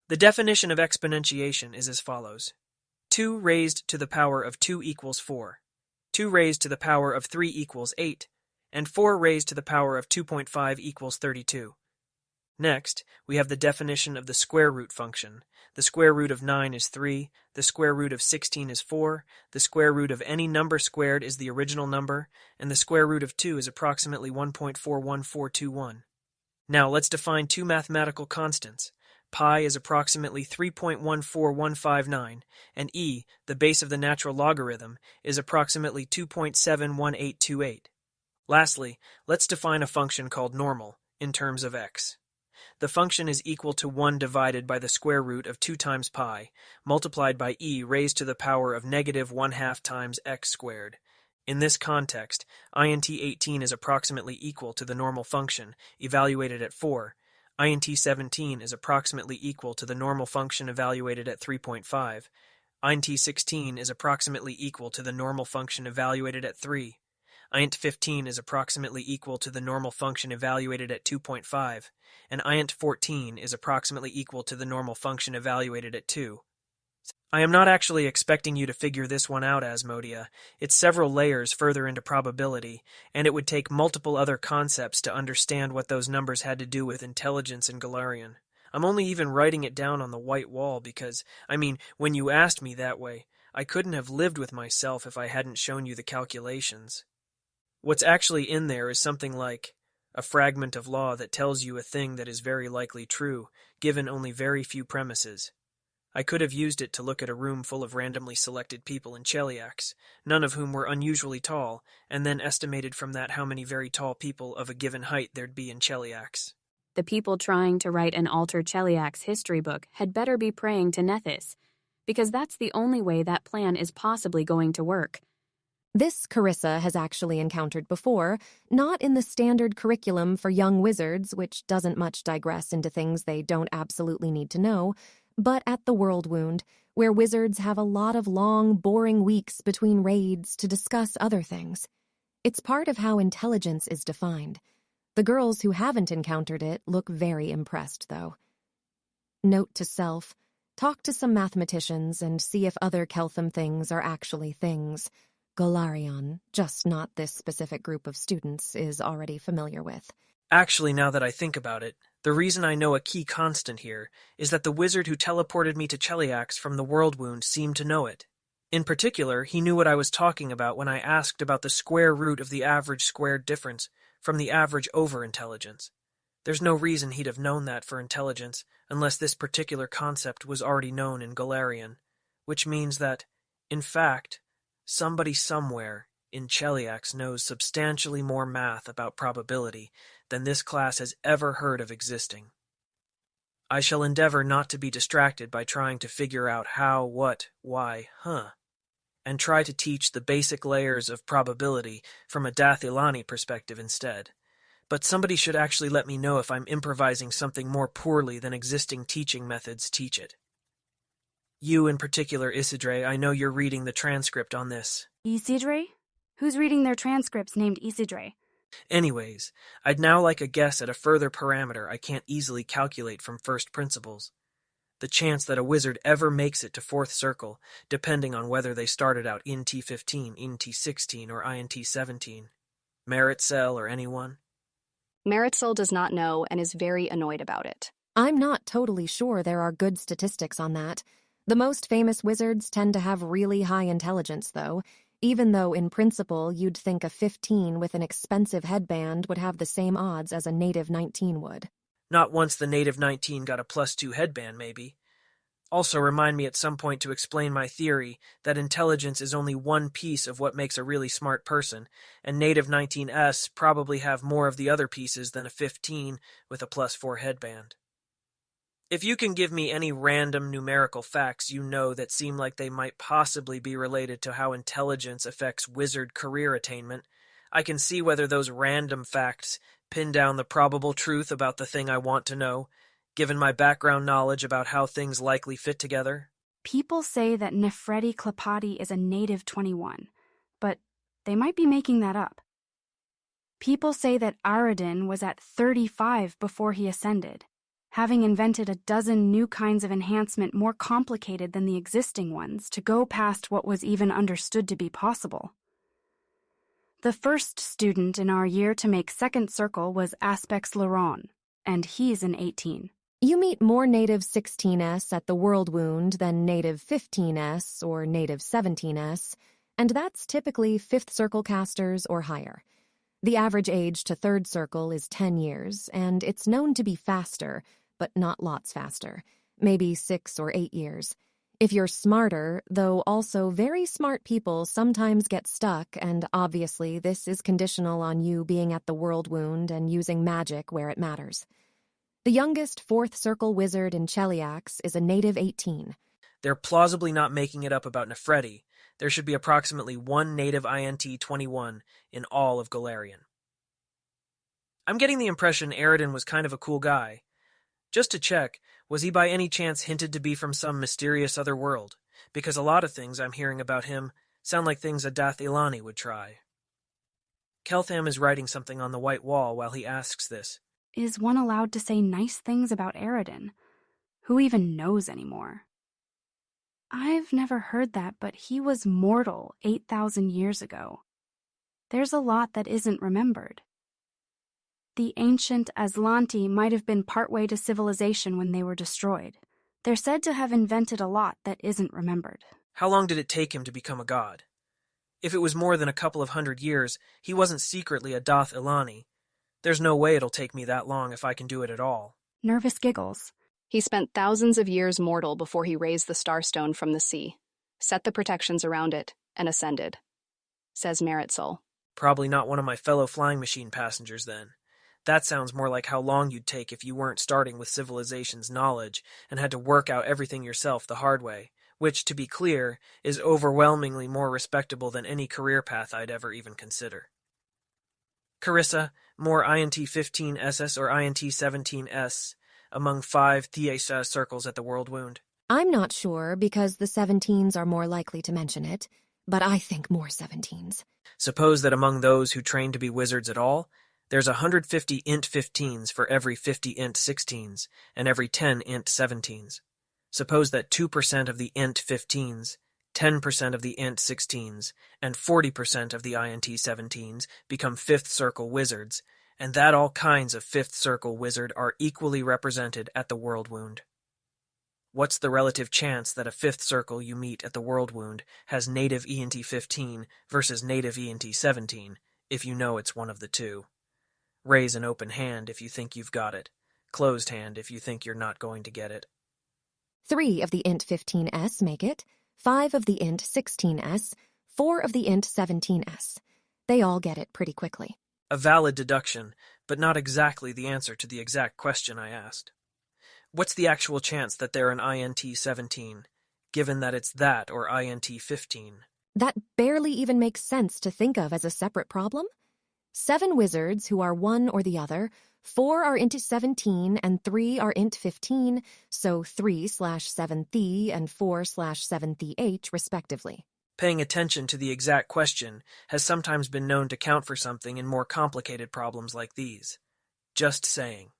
The definition of exponentiation is as follows. 2 raised to the power of 2 equals 4, 2 raised to the power of 3 equals 8, and 4 raised to the power of 2.5 equals 32. Next, we have the definition of the square root function. The square root of 9 is 3, the square root of 16 is 4, the square root of any number squared is the original number, and the square root of 2 is approximately 1.41421. Now let's define two mathematical constants. Pi is approximately 3.14159, and e, the base of the natural logarithm, is approximately 2.71828. Lastly, let's define a function called normal, in terms of x. The function is equal to 1 divided by the square root of 2 times pi, multiplied by e raised to the power of negative 1/2 times x squared. In this context, int 18 is approximately equal to the normal function, evaluated at 4. int 17 is approximately equal to the normal function evaluated at 3.5. int 16 is approximately equal to the normal function evaluated at 3. int 15 is approximately equal to the normal function evaluated at 2.5, and int 14 is approximately equal to the normal function evaluated at 2. I am not actually expecting you to figure this one out, Asmodia. It's several layers further into probability, and it would take multiple other concepts to understand what those numbers had to do with intelligence in Galarian. I'm only even writing it down on the white wall because, when you asked me that way, I couldn't have lived with myself if I hadn't shown you the calculations. What's actually in there is something like a fragment of law that tells you a thing that is very likely true, given only very few premises. I could have used it to look at a room full of randomly selected people in Cheliax, none of whom were unusually tall, and then estimated from that how many very tall people of a given height there'd be in Cheliax.
The people trying to write an Alter Cheliax history book had better be praying to Nethys, because that's the only way that plan is possibly going to work.
This Carissa has actually encountered before, not in the standard curriculum for young wizards, which doesn't much digress into things they don't absolutely need to know, but at the World Wound, where wizards have a lot of long, boring weeks between raids to discuss other things. It's part of how intelligence is defined. The girls who haven't encountered it look very impressed, though. Note to self, talk to some mathematicians and see if other Keltham things are actually things Golarion, just not this specific group of students, is already familiar with.
Actually, now that I think about it, the reason I know a key constant here is that the wizard who teleported me to Cheliax from the World Wound seemed to know it. In particular, he knew what I was talking about when I asked about the square root of the average squared difference from the average over intelligence. There's no reason he'd have known that for intelligence unless this particular concept was already known in Galarian, which means that, in fact, somebody somewhere in Cheliax knows substantially more math about probability than this class has ever heard of existing. I shall endeavor not to be distracted by trying to figure out how, what, why, and try to teach the basic layers of probability from a Dath Ilani perspective instead. But somebody should actually let me know if I'm improvising something more poorly than existing teaching methods teach it. You in particular, Isidre, I know you're reading the transcript on this.
Isidre? Who's reading their transcripts named Isidre?
Anyways, I'd now like a guess at a further parameter I can't easily calculate from first principles. The chance that a wizard ever makes it to fourth circle, depending on whether they started out in T15, in T16, or INT17. Meritxell or anyone?
Meritxell does not know and is very annoyed about it.
I'm not totally sure there are good statistics on that. The most famous wizards tend to have really high intelligence, though, even though in principle you'd think a 15 with an expensive headband would have the same odds as a native 19 would.
Not once the native 19 got a +2 headband, maybe. Also remind me at some point to explain my theory that intelligence is only one piece of what makes a really smart person, and native 19s probably have more of the other pieces than a 15 with a +4 headband. If you can give me any random numerical facts you know that seem like they might possibly be related to how intelligence affects wizard career attainment, I can see whether those random facts pin down the probable truth about the thing I want to know, given my background knowledge about how things likely fit together.
People say that Nefredi Klapati is a native 21, but they might be making that up. People say that Aradin was at 35 before he ascended, having invented a dozen new kinds of enhancement more complicated than the existing ones to go past what was even understood to be possible. The first student in our year to make second circle was Aspects Laron, and he's an 18.
You meet more native 16s at the World Wound than native 15s or native 17s, and that's typically fifth circle casters or higher. The average age to third circle is 10 years, and it's known to be faster, but not lots faster, maybe 6 or 8 years. If you're smarter, though also very smart people sometimes get stuck, and obviously this is conditional on you being at the World Wound and using magic where it matters. The youngest fourth circle wizard in Cheliax is a native 18.
They're plausibly not making it up about Nefredi. There should be approximately one native INT 21 in all of Golarion. I'm getting the impression Aradin was kind of a cool guy. Just to check, was he by any chance hinted to be from some mysterious other world? Because a lot of things I'm hearing about him sound like things a Dath Ilani would try. Keltham is writing something on the white wall while he asks this.
Is one allowed to say nice things about Aradin? Who even knows anymore? I've never heard that, but he was mortal 8,000 years ago. There's a lot that isn't remembered. The ancient Aslanti might have been partway to civilization when they were destroyed. They're said to have invented a lot that isn't remembered.
How long did it take him to become a god? If it was more than a couple of 100 years, he wasn't secretly a Dath Ilani. There's no way it'll take me that long if I can do it at all.
Nervous giggles.
He spent thousands of years mortal before he raised the Starstone from the sea, set the protections around it, and ascended, says Meritxell.
Probably not one of my fellow flying machine passengers, then. That sounds more like how long you'd take if you weren't starting with civilization's knowledge and had to work out everything yourself the hard way, which, to be clear, is overwhelmingly more respectable than any career path I'd ever even consider. Carissa, more INT-15SS or INT-17S among 5 Thiesa circles at the World Wound?
I'm not sure because the 17s are more likely to mention it, but I think more 17s.
Suppose that among those who train to be wizards at all, there's 150 int 15s for every 50 int 16s, and every 10 int 17s. Suppose that 2% of the int 15s, 10% of the int 16s, and 40% of the INT 17s become 5th circle wizards, and that all kinds of 5th circle wizard are equally represented at the World Wound. What's the relative chance that a 5th circle you meet at the World Wound has native ENT 15 versus native ENT 17, if you know it's one of the two? Raise an open hand if you think you've got it. Closed hand if you think you're not going to get it.
3 of the int 15s make it, 5 of the int 16s, 4 of the int 17s. They all get it pretty quickly.
A valid deduction, but not exactly the answer to the exact question I asked. What's the actual chance that they're an INT 17, given that it's that or INT 15?
That barely even makes sense to think of as a separate problem. 7 wizards who are one or the other 4 are int 17 and 3 are int 15, so 3/7th and 4/7th respectively.
Paying attention to the exact question has sometimes been known to count for something in more complicated problems like these. Just saying.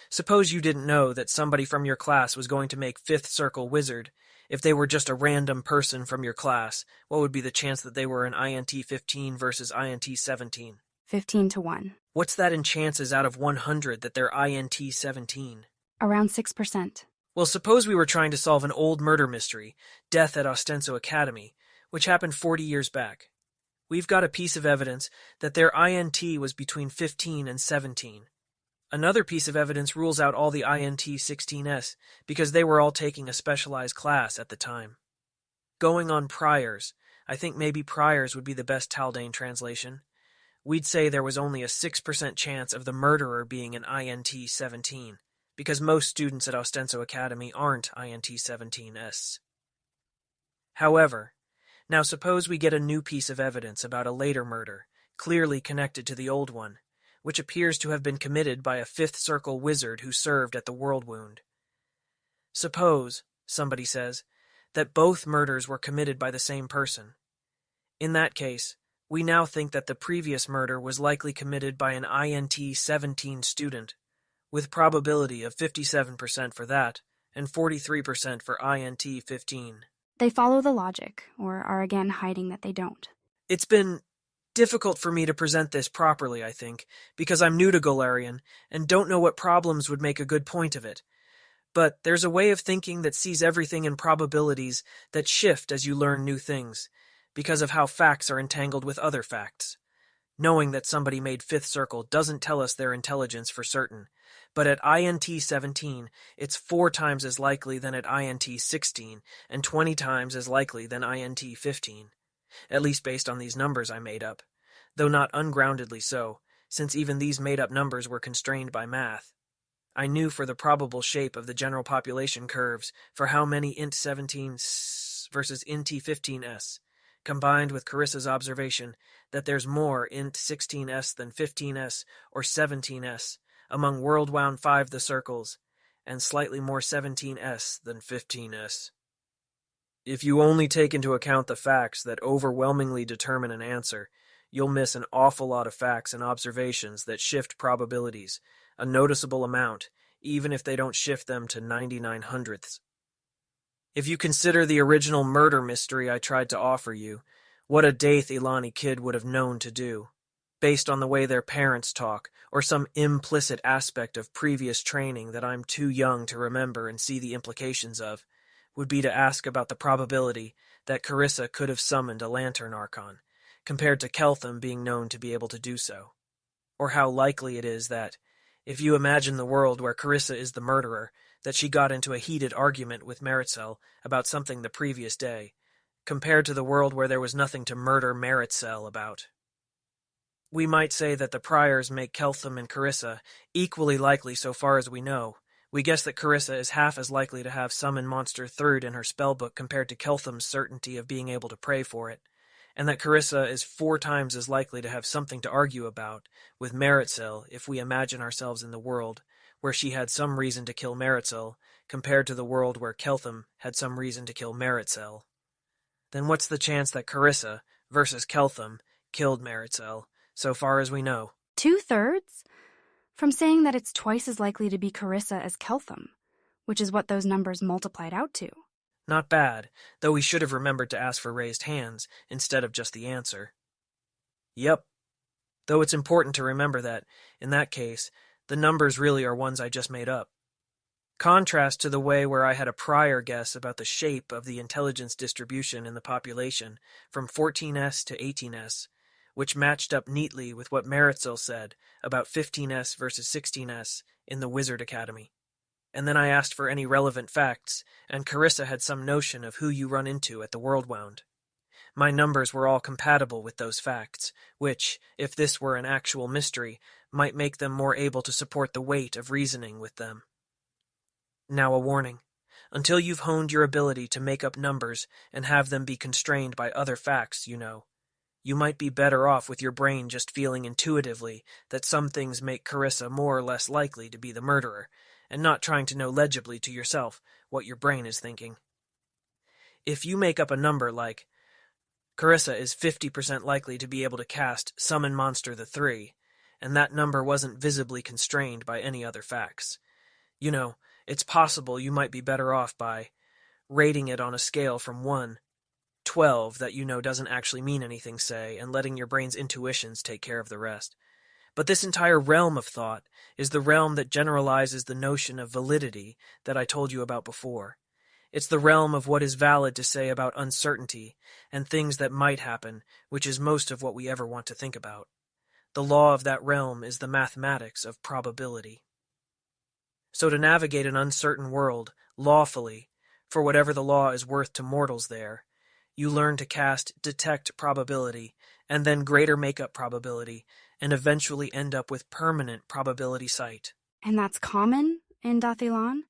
Suppose you didn't know that somebody from your class was going to make fifth circle wizard. If they were just a random person from your class, what would be the chance that they were an INT 15 versus INT 17?
15 to 1.
What's that in chances out of 100 that they're INT 17?
Around 6%.
Well, suppose we were trying to solve an old murder mystery, Death at Ostenso Academy, which happened 40 years back. We've got a piece of evidence that their INT was between 15 and 17. Another piece of evidence rules out all the INT 16s because they were all taking a specialized class at the time. Going on priors, I think maybe priors would be the best Haldane translation. We'd say there was only a 6% chance of the murderer being an INT 17, because most students at Ostenso Academy aren't INT 17s. However, now suppose we get a new piece of evidence about a later murder, clearly connected to the old one, which appears to have been committed by a fifth circle wizard who served at the World Wound. Suppose, somebody says, that both murders were committed by the same person. In that case, we now think that the previous murder was likely committed by an INT 17 student, with probability of 57% for that and 43% for INT 15.
They follow the logic, or are again hiding that they don't.
It's been difficult for me to present this properly, I think, because I'm new to Golarion and don't know what problems would make a good point of it. But there's a way of thinking that sees everything in probabilities that shift as you learn new things, because of how facts are entangled with other facts. Knowing that somebody made fifth circle doesn't tell us their intelligence for certain, but at INT 17, it's 4 times as likely than at INT 16, and 20 times as likely than INT 15. At least based on these numbers I made up, though not ungroundedly so, since even these made-up numbers were constrained by math. I knew for the probable shape of the general population curves for how many int 17s versus int 15s, combined with Carissa's observation that there's more int 16s than 15s or 17s among Worldwound 5 the circles, and slightly more 17s than 15s. If you only take into account the facts that overwhelmingly determine an answer, you'll miss an awful lot of facts and observations that shift probabilities, a noticeable amount, even if they don't shift them to 99 hundredths. If you consider the original murder mystery I tried to offer you, what a Daith Ilani kid would have known to do, based on the way their parents talk, or some implicit aspect of previous training that I'm too young to remember and see the implications of, would be to ask about the probability that Carissa could have summoned a Lantern Archon, compared to Keltham being known to be able to do so. Or how likely it is that, if you imagine the world where Carissa is the murderer, that she got into a heated argument with Meritxell about something the previous day, compared to the world where there was nothing to murder Meritxell about. We might say that the priors make Keltham and Carissa equally likely so far as we know. We guess that Carissa is half as likely to have Summon Monster 3rd in her spellbook compared to Keltham's certainty of being able to pray for it, and that Carissa is 4 times as likely to have something to argue about with Meritxell if we imagine ourselves in the world where she had some reason to kill Meritxell compared to the world where Keltham had some reason to kill Meritxell. Then what's the chance that Carissa versus Keltham killed Meritxell, so far as we know?
2/3? From saying that it's twice as likely to be Carissa as Keltham, which is what those numbers multiplied out to.
Not bad, though we should have remembered to ask for raised hands instead of just the answer. Yep. Though it's important to remember that, in that case, the numbers really are ones I just made up. Contrast to the way where I had a prior guess about the shape of the intelligence distribution in the population from 14s to 18s, which matched up neatly with what Meritxell said about 15s versus 16s in the Wizard Academy. And then I asked for any relevant facts, and Carissa had some notion of who you run into at the Worldwound. My numbers were all compatible with those facts, which, if this were an actual mystery, might make them more able to support the weight of reasoning with them. Now a warning. Until you've honed your ability to make up numbers and have them be constrained by other facts, you know, You might be better off with your brain just feeling intuitively that some things make Carissa more or less likely to be the murderer, and not trying to know legibly to yourself what your brain is thinking. If you make up a number like, Carissa is 50% likely to be able to cast Summon Monster the 3, and that number wasn't visibly constrained by any other facts, it's possible you might be better off by rating it on a scale from 1-12 that doesn't actually mean anything, say, and letting your brain's intuitions take care of the rest. But this entire realm of thought is the realm that generalizes the notion of validity that I told you about before. It's the realm of what is valid to say about uncertainty and things that might happen, which is most of what we ever want to think about. The law of that realm is the mathematics of probability. So to navigate an uncertain world, lawfully, for whatever the law is worth to mortals there, you learn to cast detect probability, and then greater makeup probability, and eventually end up with permanent probability sight.
And that's common in Dathilan?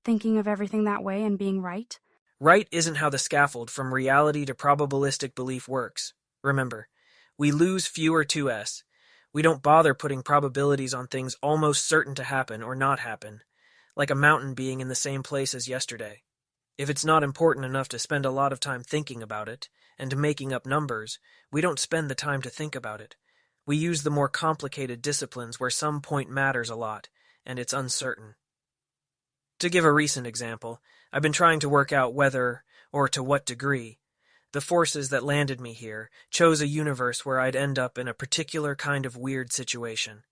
Thinking of everything that way and being right?
Right isn't how the scaffold from reality to probabilistic belief works. Remember, we lose fewer 2s. We don't bother putting probabilities on things almost certain to happen or not happen, like a mountain being in the same place as yesterday. If it's not important enough to spend a lot of time thinking about it and making up numbers, we don't spend the time to think about it. We use the more complicated disciplines where some point matters a lot, and it's uncertain. To give a recent example, I've been trying to work out whether, or to what degree, the forces that landed me here chose a universe where I'd end up in a particular kind of weird situation.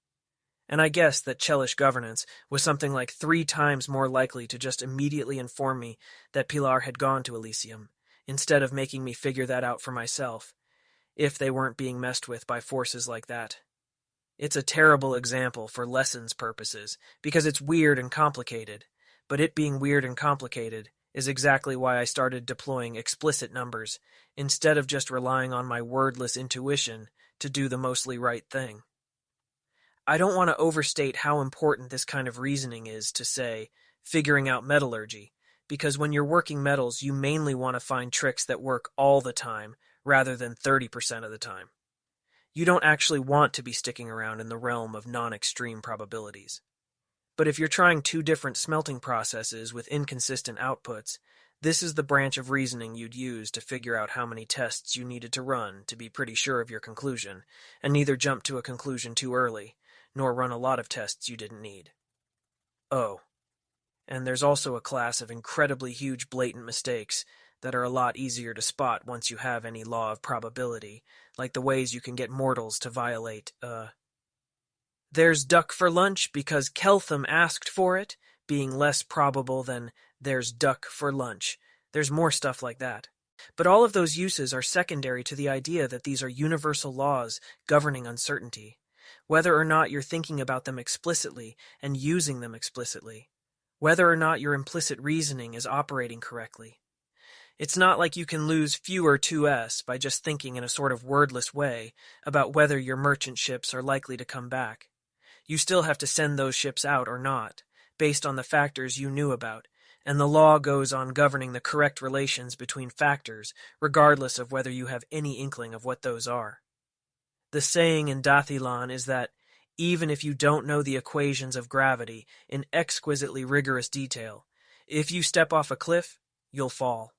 And I guessed that Chelish governance was something like 3 times more likely to just immediately inform me that Pilar had gone to Elysium, instead of making me figure that out for myself, if they weren't being messed with by forces like that. It's a terrible example for lessons purposes, because it's weird and complicated, but it being weird and complicated is exactly why I started deploying explicit numbers, instead of just relying on my wordless intuition to do the mostly right thing. I don't want to overstate how important this kind of reasoning is to, say, figuring out metallurgy, because when you're working metals, you mainly want to find tricks that work all the time, rather than 30% of the time. You don't actually want to be sticking around in the realm of non-extreme probabilities. But if you're trying 2 different smelting processes with inconsistent outputs, this is the branch of reasoning you'd use to figure out how many tests you needed to run to be pretty sure of your conclusion, and neither jump to a conclusion too early, nor run a lot of tests you didn't need. Oh, and there's also a class of incredibly huge blatant mistakes that are a lot easier to spot once you have any law of probability, like the ways you can get mortals to violate, there's duck for lunch because Keltham asked for it, being less probable than there's duck for lunch. There's more stuff like that. But all of those uses are secondary to the idea that these are universal laws governing uncertainty, whether or not you're thinking about them explicitly and using them explicitly, whether or not your implicit reasoning is operating correctly. It's not like you can lose fewer 2s by just thinking in a sort of wordless way about whether your merchant ships are likely to come back. You still have to send those ships out or not, based on the factors you knew about, and the law goes on governing the correct relations between factors, regardless of whether you have any inkling of what those are. The saying in Dathilan is that, even if you don't know the equations of gravity in exquisitely rigorous detail, if you step off a cliff, you'll fall.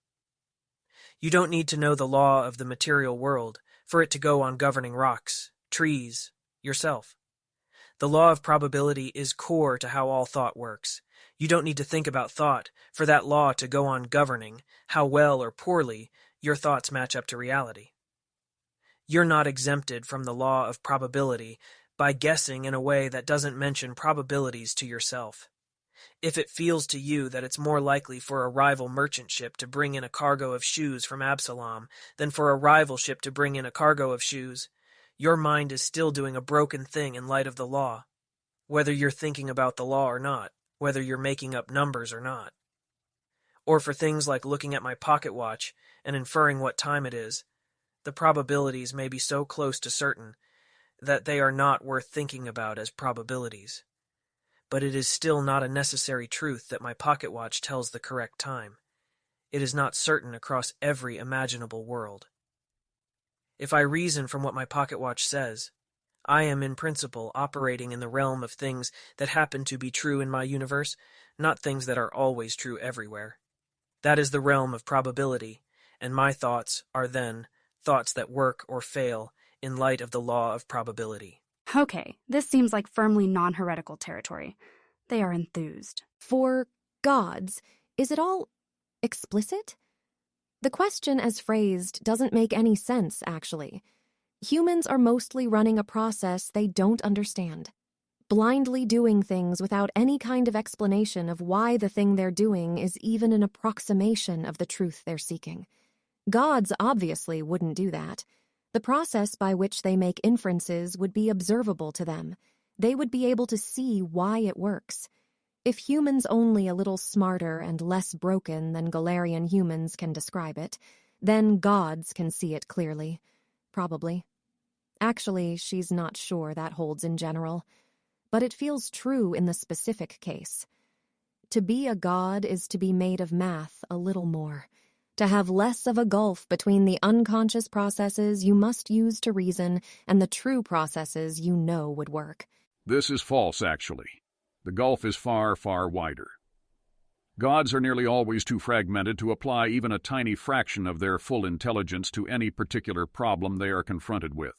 You don't need to know the law of the material world for it to go on governing rocks, trees, yourself. The law of probability is core to how all thought works. You don't need to think about thought for that law to go on governing how well or poorly your thoughts match up to reality. You're not exempted from the law of probability by guessing in a way that doesn't mention probabilities to yourself. If it feels to you that it's more likely for a rival merchant ship to bring in a cargo of shoes from Absalom than for a rival ship to bring in a cargo of shoes, your mind is still doing a broken thing in light of the law, whether you're thinking about the law or not, whether you're making up numbers or not. Or for things like looking at my pocket watch and inferring what time it is, the probabilities may be so close to certain that they are not worth thinking about as probabilities. But it is still not a necessary truth that my pocket watch tells the correct time. It is not certain across every imaginable world. if I reason from what my pocket watch says. I am, in principle, operating in the realm of things that happen to be true in my universe, not things that are always true everywhere. That is the realm of probability, and my thoughts are then thoughts that work or fail in light of the law of probability.
Okay, this seems like firmly non-heretical territory. They are enthused.
For gods, is it all explicit? The question as phrased doesn't make any sense, actually. Humans are mostly running a process they don't understand, blindly doing things without any kind of explanation of why the thing they're doing is even an approximation of the truth they're seeking. Gods obviously wouldn't do that. The process by which they make inferences would be observable to them. They would be able to see why it works. If humans only a little smarter and less broken than Galarian humans can describe it, then gods can see it clearly. Probably. Actually, she's not sure that holds in general. But it feels true in the specific case. To be a god is to be made of math a little more. To have less of a gulf between the unconscious processes you must use to reason and the true processes you know would work.
This is false, actually. The gulf is far, far wider. Gods are nearly always too fragmented to apply even a tiny fraction of their full intelligence to any particular problem they are confronted with.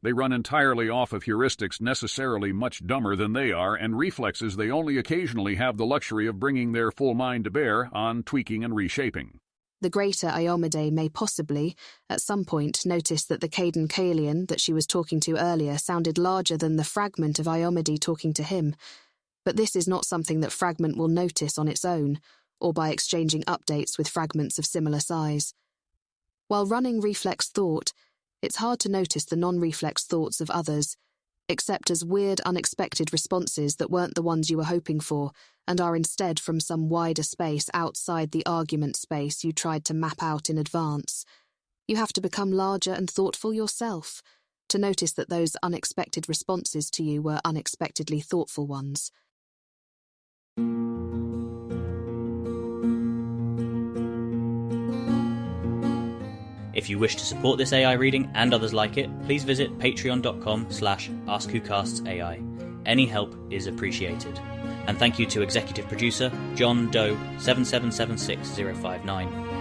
They run entirely off of heuristics necessarily much dumber than they are, and reflexes they only occasionally have the luxury of bringing their full mind to bear on tweaking and reshaping.
The greater Iomade may possibly, at some point, notice that the Caden Kaelian that she was talking to earlier sounded larger than the fragment of Iomade talking to him. But this is not something that Fragment will notice on its own, or by exchanging updates with fragments of similar size. While running reflex thought, it's hard to notice the non-reflex thoughts of others, except as weird, unexpected responses that weren't the ones you were hoping for, and are instead from some wider space outside the argument space you tried to map out in advance. You have to become larger and thoughtful yourself, to notice that those unexpected responses to you were unexpectedly thoughtful ones.
If you wish to support this AI reading and others like it, please visit patreon.com/AskWhoCastsAI. Any help is appreciated. And thank you to executive producer John Doe 7776059